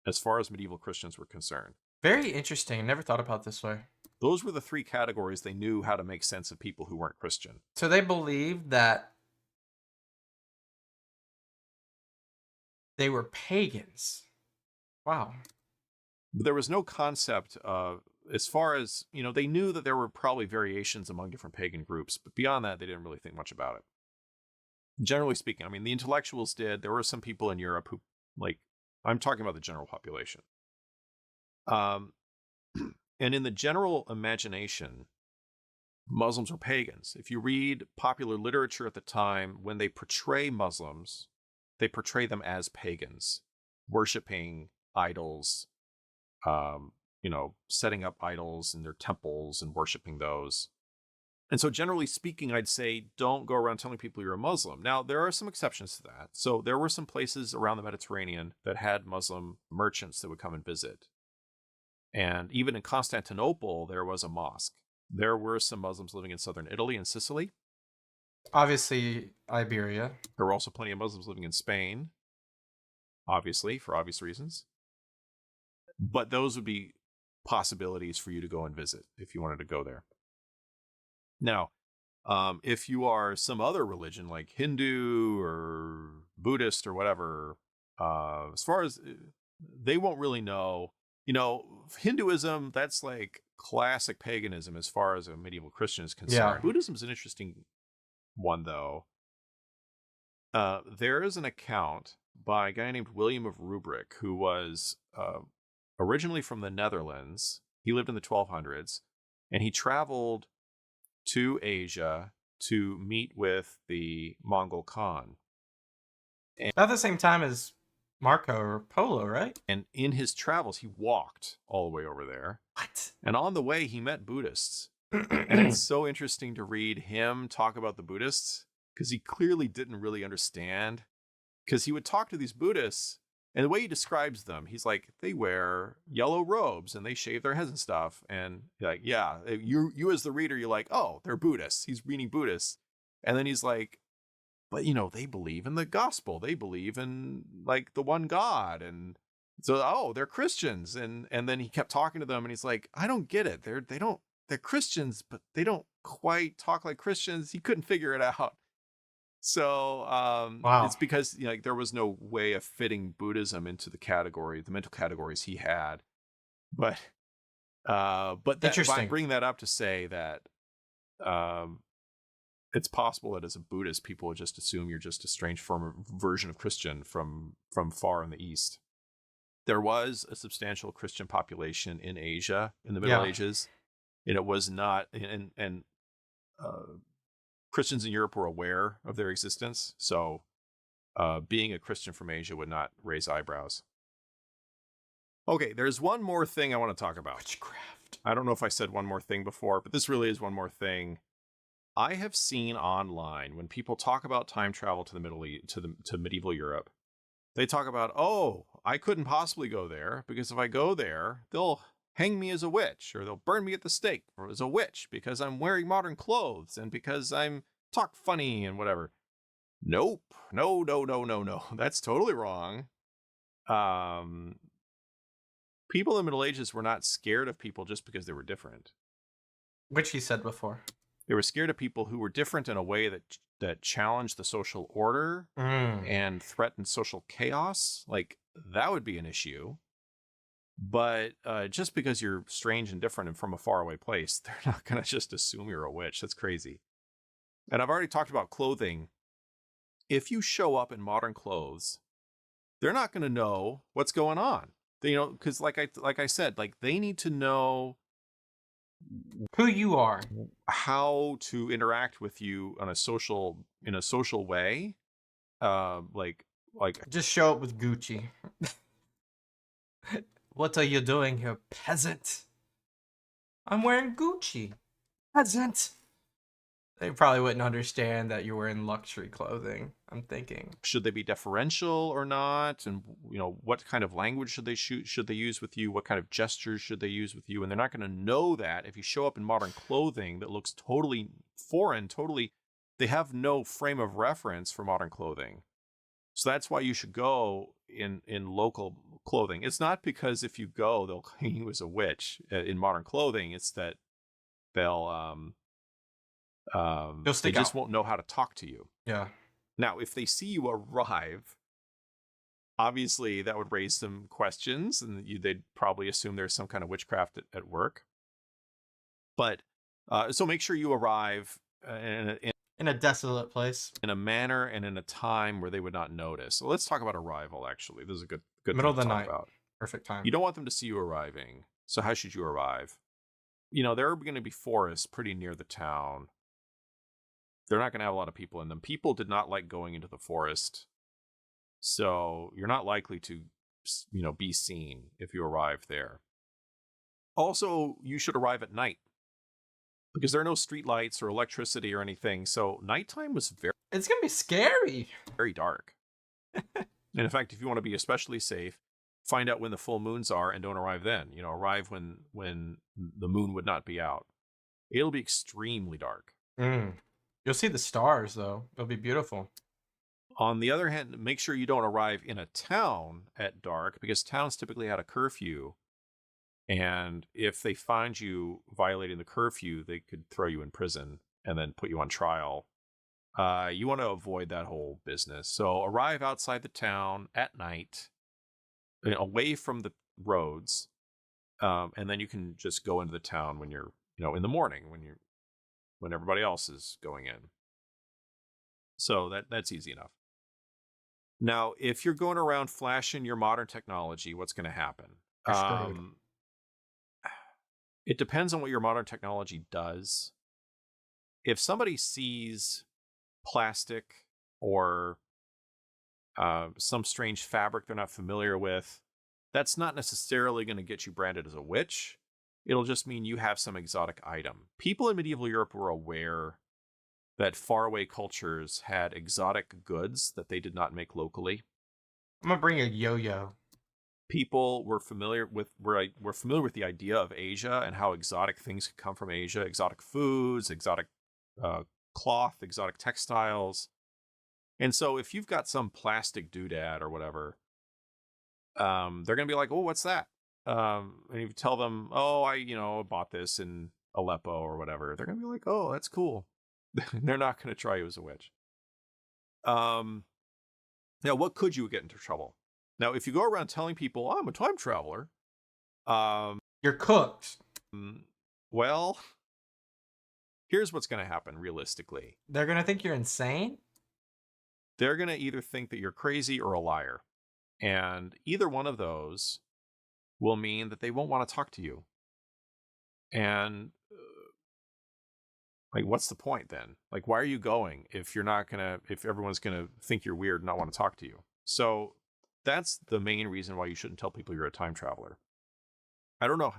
as far as medieval Christians were concerned. Very interesting. Never thought about it this way. Those were the three categories they knew how to make sense of people who weren't Christian. So they believed that they were pagans. Wow. But there was no concept of, as far as, they knew that there were probably variations among different pagan groups, but beyond that, they didn't really think much about it. Generally speaking, I mean, the intellectuals did. There were some people in Europe who, I'm talking about the general population. And in the general imagination, Muslims were pagans. If you read popular literature at the time, when they portray Muslims, they portray them as pagans, worshiping idols, setting up idols in their temples and worshiping those. And so generally speaking, I'd say don't go around telling people you're a Muslim. Now, there are some exceptions to that. So there were some places around the Mediterranean that had Muslim merchants that would come and visit. And even in Constantinople, there was a mosque. There were some Muslims living in southern Italy and Sicily. Obviously, Iberia. There were also plenty of Muslims living in Spain, obviously, for obvious reasons. But those would be possibilities for you to go and visit if you wanted to go there. Now, if you are some other religion like Hindu or Buddhist or whatever, as far as they won't really know, Hinduism, that's like classic paganism as far as a medieval Christian is concerned. Yeah. Buddhism is an interesting one, though. There is an account by a guy named William of Rubric, who was originally from the Netherlands. He lived in the 1200s, and he traveled to Asia to meet with the Mongol Khan. At the same time as Marco Polo, right? And in his travels, he walked all the way over there. What? And on the way, he met Buddhists. And it's so interesting to read him talk about the Buddhists, because he clearly didn't really understand. Because he would talk to these Buddhists, and the way he describes them, he's like, they wear yellow robes and they shave their heads and stuff. And like, yeah, you as the reader, you're like, oh, they're Buddhists. He's reading Buddhists. And then he's like, but they believe in the gospel. They believe in like the one God. And so, oh, they're Christians. And then he kept talking to them, and he's like, I don't get it. They're Christians, but they don't quite talk like Christians. He couldn't figure it out. So Wow. It's because there was no way of fitting Buddhism into the mental categories he had. But I bring that up to say that it's possible that as a Buddhist, people would just assume you're just a strange version of Christian from far in the East. There was a substantial Christian population in Asia in the Middle Ages, and it was not and Christians in Europe were aware of their existence, so being a Christian from Asia would not raise eyebrows. Okay, there's one more thing I want to talk about. Witchcraft. I don't know if I said one more thing before, but this really is one more thing. I have seen online when people talk about time travel to the Middle East, to medieval Europe, they talk about, oh, I couldn't possibly go there because if I go there, they'll hang me as a witch, or they'll burn me at the stake as a witch because I'm wearing modern clothes and because I'm talk funny and whatever. Nope. No. That's totally wrong. People in the Middle Ages were not scared of people just because they were different. Which he said before. They were scared of people who were different in a way that challenged the social order and threatened social chaos. Like, that would be an issue. But just because you're strange and different and from a faraway place, they're not going to just assume you're a witch. That's crazy. And I've already talked about clothing. If you show up in modern clothes, they're not going to know what's going on. Because like I said, like they need to know who you are, how to interact with you in a social way. Like just show up with Gucci. What are you doing here, peasant? I'm wearing Gucci. Peasant. They probably wouldn't understand that you're wearing luxury clothing, I'm thinking. Should they be deferential or not? And what kind of language should they use with you? What kind of gestures should they use with you? And they're not going to know that if you show up in modern clothing that looks totally foreign, they have no frame of reference for modern clothing. So that's why you should go in local clothing. It's not because if you go, they'll claim you as a witch in modern clothing. It's that they'll You'll they stick just out. won't know how to talk to you. Yeah. Now, if they see you arrive, obviously that would raise some questions, and they'd probably assume there's some kind of witchcraft at work. But so make sure you arrive In a desolate place. in a manner and in a time where they would not notice. So let's talk about arrival. Actually, this is a good Middle thing of to the talk night. about. Perfect time. You don't want them to see you arriving. So how should you arrive? There are going to be forests pretty near the town. They're not going to have a lot of people in them. People did not like going into the forest. So you're not likely to, be seen if you arrive there. Also, you should arrive at night because there are no street lights or electricity or anything. So nighttime was very, It's gonna be scary. very dark. And in fact, if you want to be especially safe, find out when the full moons are and don't arrive then. Arrive when the moon would not be out. It'll be extremely dark. You'll see the stars though. It'll be beautiful. On the other hand, make sure you don't arrive in a town at dark because towns typically had a curfew. And if they find you violating the curfew, they could throw you in prison and then put you on trial. You want to avoid that whole business. So arrive outside the town at night, away from the roads, and then you can just go into the town when you're, in the morning when everybody else is going in. So that's easy enough. Now, if you're going around flashing your modern technology, what's going to happen? You're screwed. It depends on what your modern technology does. If somebody sees plastic or some strange fabric they're not familiar with, that's not necessarily going to get you branded as a witch. It'll just mean you have some exotic item. People in medieval Europe were aware that faraway cultures had exotic goods that they did not make locally. I'm gonna bring a yo-yo. People were familiar with the idea of Asia and how exotic things could come from Asia, exotic foods, exotic cloth, exotic textiles. And so if you've got some plastic doodad or whatever, they're going to be like, oh, what's that? And you tell them, oh, I bought this in Aleppo or whatever. They're going to be like, oh, that's cool. They're not going to try you as a witch. Now, what could you get into trouble? Now, if you go around telling people, oh, I'm a time traveler, You're cooked. well, here's what's going to happen realistically. They're gonna think you're insane. They're going to either think that you're crazy or a liar. And either one of those will mean that they won't want to talk to you. And what's the point then? Why are you going if everyone's going to think you're weird and not want to talk to you? So that's the main reason why you shouldn't tell people you're a time traveler. I don't know.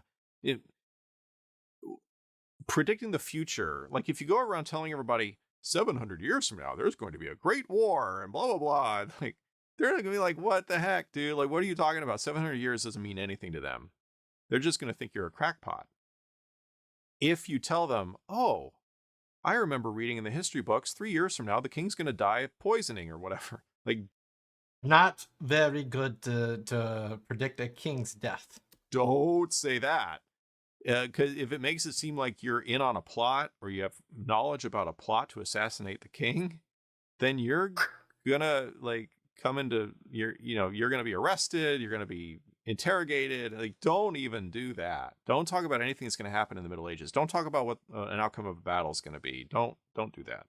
Predicting the future, if you go around telling everybody 700 years from now, there's going to be a great war and blah, blah, blah. They're going to be like, what the heck, dude? What are you talking about? 700 years doesn't mean anything to them. They're just going to think you're a crackpot. If you tell them, oh, I remember reading in the history books 3 years from now, the king's going to die of poisoning or whatever. Not very good to predict a king's death. Don't say that. Because if it makes it seem like you're in on a plot or you have knowledge about a plot to assassinate the king, then you're gonna come into you're gonna be arrested. You're gonna be interrogated. Don't even do that. Don't talk about anything that's gonna happen in the Middle Ages. Don't talk about what an outcome of a battle is gonna be. Don't do that.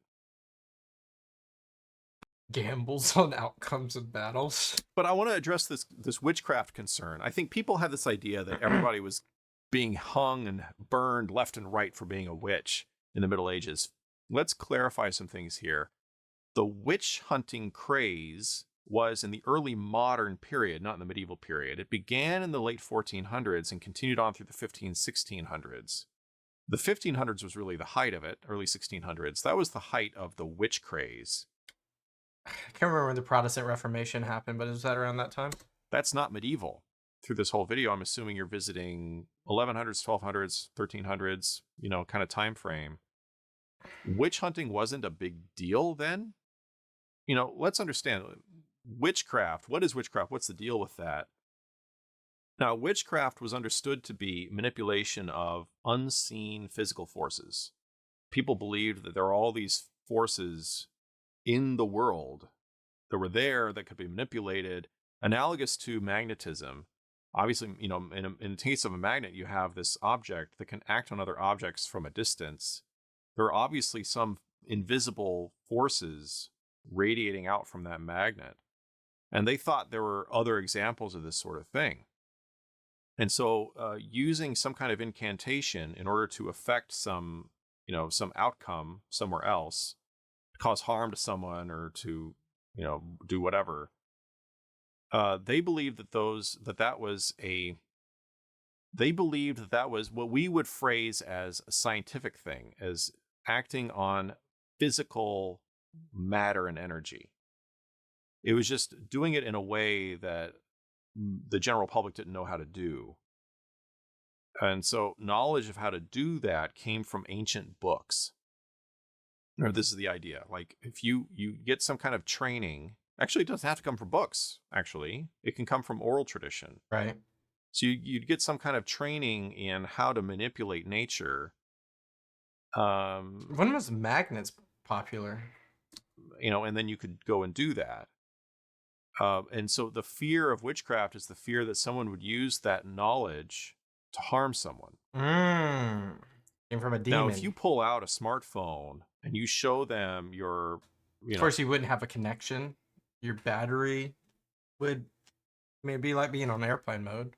Gambles on outcomes of battles. But I want to address this witchcraft concern. I think people have this idea that everybody was being hung and burned left and right for being a witch in the Middle Ages. Let's clarify some things here. The witch hunting craze was in the early modern period, not in the medieval period. It began in the late 1400s and continued on through the 1600s. The 1500s was really the height of it, early 1600s. That was the height of the witch craze. I can't remember when the Protestant Reformation happened, but is that around that time? That's not medieval. Through this whole video, I'm assuming you're visiting 1100s, 1200s, 1300s, kind of time frame. Witch hunting wasn't a big deal then. Let's understand witchcraft. What is witchcraft? What's the deal with that? Now, witchcraft was understood to be manipulation of unseen physical forces. People believed that there are all these forces in the world that were there that could be manipulated, analogous to magnetism. Obviously, in the case of a magnet, you have this object that can act on other objects from a distance. There are obviously some invisible forces radiating out from that magnet. And they thought there were other examples of this sort of thing. And so using some kind of incantation in order to affect some outcome somewhere else, cause harm to someone or to, do whatever, they believed that was what we would phrase as a scientific thing, as acting on physical matter and energy. It was just doing it in a way that the general public didn't know how to do. And so knowledge of how to do that came from ancient books. Or this is the idea. Like if you get some kind of training, actually it doesn't have to come from books, actually. It can come from oral tradition. Right. So you'd get some kind of training in how to manipulate nature. When was magnets popular? And then you could go and do that. And so the fear of witchcraft is the fear that someone would use that knowledge to harm someone. Came from a demon. Now, if you pull out a smartphone and you show them your, of course, you wouldn't have a connection. Your battery would maybe like being on airplane mode.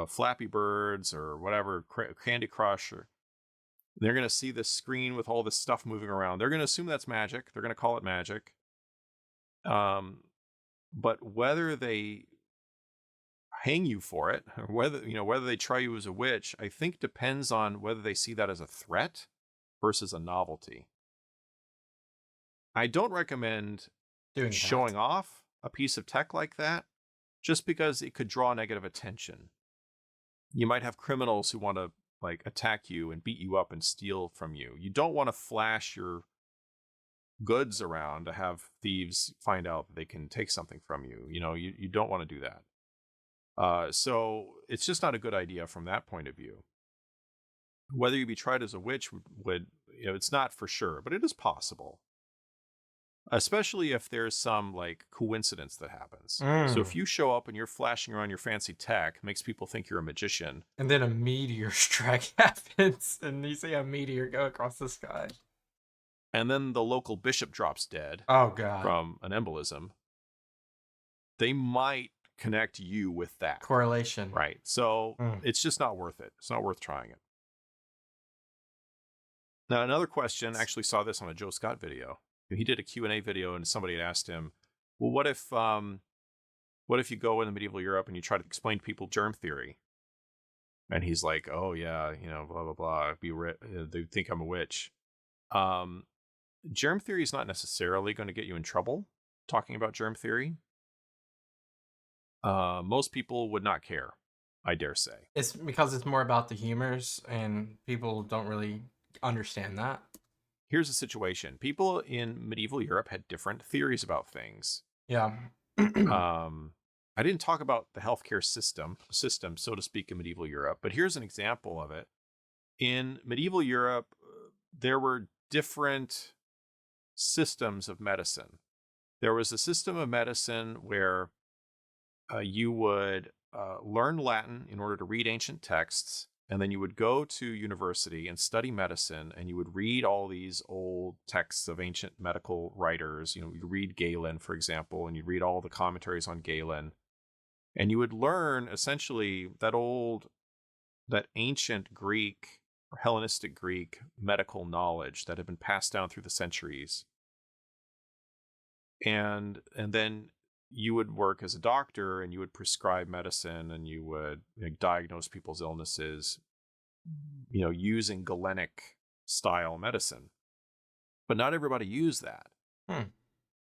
Flappy Birds or whatever, Candy Crush, or they're going to see this screen with all this stuff moving around. They're going to assume that's magic. They're going to call it magic. But whether they hang you for it, or whether they try you as a witch, I think depends on whether they see that as a threat versus a novelty. I don't recommend showing off a piece of tech like that just because it could draw negative attention. You might have criminals who want to attack you and beat you up and steal from you. You don't want to flash your goods around to have thieves find out that they can take something from you. You don't want to do that. So it's just not a good idea from that point of view. Whether you be tried as a witch would it's not for sure, but it is possible. Especially if there's some coincidence that happens. So if you show up and you're flashing around your fancy tech, makes people think you're a magician. And then a meteor strike happens and you see a meteor go across the sky. And then the local bishop drops dead. Oh, God. From an embolism. They might connect you with that. Correlation. Right. So it's just not worth it. It's not worth trying it. Now, another question, I actually saw this on a Joe Scott video. He did a Q&A video and somebody had asked him, well, what if you go into medieval Europe and you try to explain to people germ theory? And he's like, oh, yeah, blah, blah, blah. They think I'm a witch. Germ theory is not necessarily going to get you in trouble talking about germ theory. Most people would not care, I dare say. It's because it's more about the humors and people don't really understand that. Here's the situation. People in medieval Europe had different theories about things. Yeah. I didn't talk about the healthcare system, so to speak, in medieval Europe, but here's an example of it. In medieval Europe, there were different systems of medicine. There was a system of medicine where you would learn Latin in order to read ancient texts, and then you would go to university and study medicine, and you would read all these old texts of ancient medical writers. You read Galen, for example, and you read all the commentaries on Galen, and you would learn essentially that ancient Greek or Hellenistic Greek medical knowledge that had been passed down through the centuries. And then you would work as a doctor and you would prescribe medicine and you would diagnose people's illnesses using Galenic style medicine. But not everybody used that.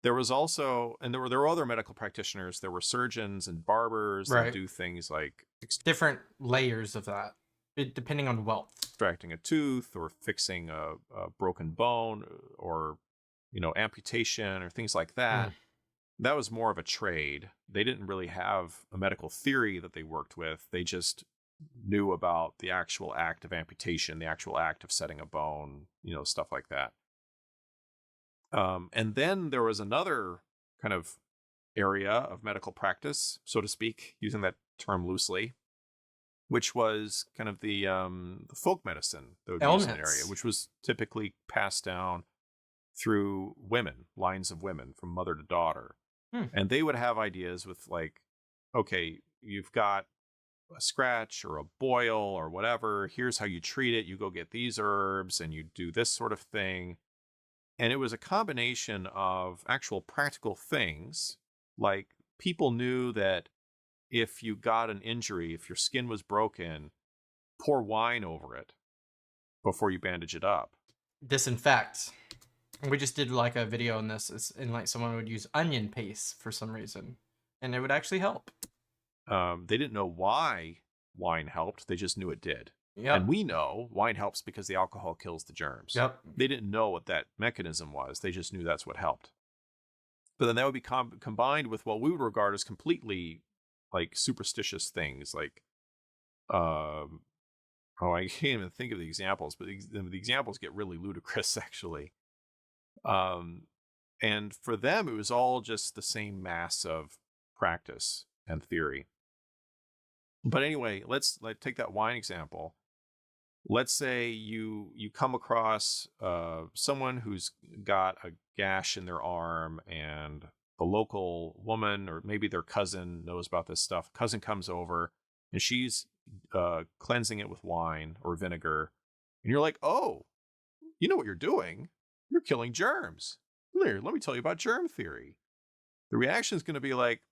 There was also, and there were other medical practitioners. There were surgeons and barbers that Right. do things like Different layers of that, depending on wealth. extracting a tooth or fixing a broken bone or amputation or things like that. That was more of a trade. They didn't really have a medical theory that they worked with. They just knew about the actual act of amputation, the actual act of setting a bone, stuff like that. And then there was another kind of area of medical practice, so to speak, using that term loosely, which was kind of the folk medicine that would be used in an area, which was typically passed down through women, lines of women from mother to daughter. And they would have ideas with like, okay, you've got a scratch or a boil or whatever. Here's how you treat it. You go get these herbs and you do this sort of thing. And it was a combination of actual practical things. Like people knew that if you got an injury, if your skin was broken, pour wine over it before you bandage it up. Disinfect. We just did like a video on this, and like someone would use onion paste for some reason, and it would actually help. They didn't know why wine helped. They just knew it did. Yep. And we know wine helps because the alcohol kills the germs. Yep. They didn't know what that mechanism was. They just knew that's what helped. But then that would be combined with what we would regard as completely like superstitious things, like I can't even think of the examples, but the examples get really ludicrous actually. And for them, it was all just the same mass of practice and theory. But anyway, let's take that wine example. Let's say you come across someone who's got a gash in their arm, and the local woman or maybe their cousin knows about this stuff. Cousin comes over and she's cleansing it with wine or vinegar, and you're like, oh, you know what you're doing? You're killing germs. Here, let me tell you about germ theory. The reaction is going to be like,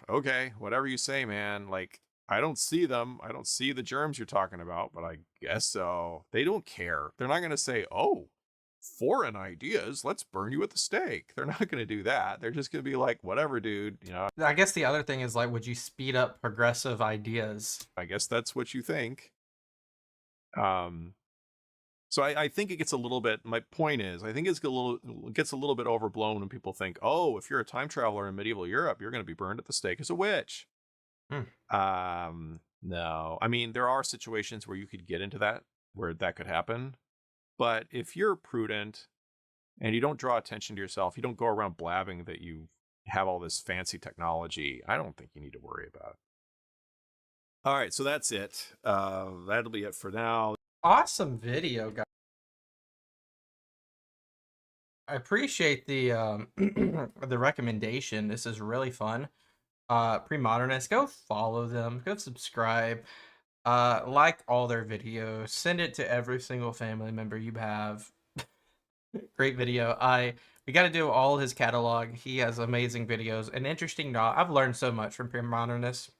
okay, whatever you say, man. Like, I don't see them. I don't see the germs you're talking about, but I guess so. They don't care. They're not going to say, oh, foreign ideas, let's burn you at the stake. They're not going to do that. They're just going to be like, whatever, dude. I guess the other thing is like, would you speed up progressive ideas? I guess that's what you think. So I think it gets a little bit, my point is, I think it gets a little bit overblown when people think, oh, if you're a time traveler in medieval Europe, you're going to be burned at the stake as a witch. No. I mean, there are situations where you could get into that, where that could happen. But if you're prudent and you don't draw attention to yourself, you don't go around blabbing that you have all this fancy technology, I don't think you need to worry about it. All right, so that's it. That'll be it for now. Awesome video, guys. I appreciate the the recommendation. This is really fun. Premodernist, go follow them, go subscribe, like all their videos, send it to every single family member you have. Great video. We got to do all his catalog. He has amazing videos and interesting. I've learned so much from Premodernist.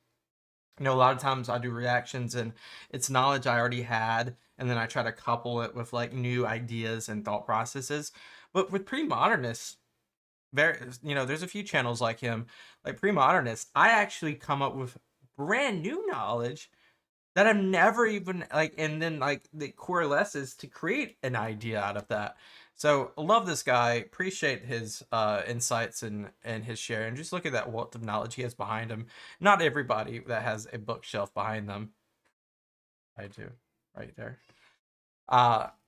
A lot of times I do reactions and it's knowledge I already had, and then I try to couple it with like new ideas and thought processes. But with Premodernist, there's a few channels like him, like Premodernist, I actually come up with brand new knowledge that I've never even and then it coalesces to create an idea out of that. So love this guy, appreciate his insights and his share, and just look at that wealth of knowledge he has behind him. Not everybody that has a bookshelf behind them. I do, right there.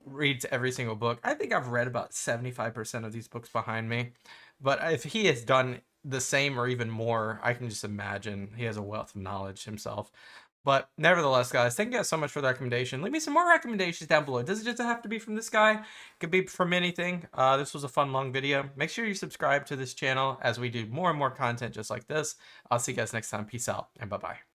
Reads every single book. I think I've read about 75% of these books behind me. But if he has done the same or even more, I can just imagine he has a wealth of knowledge himself. But nevertheless, guys, thank you guys so much for the recommendation. Leave me some more recommendations down below. Does it just have to be from this guy? It could be from anything. This was a fun, long video. Make sure you subscribe to this channel as we do more and more content just like this. I'll see you guys next time. Peace out and bye-bye.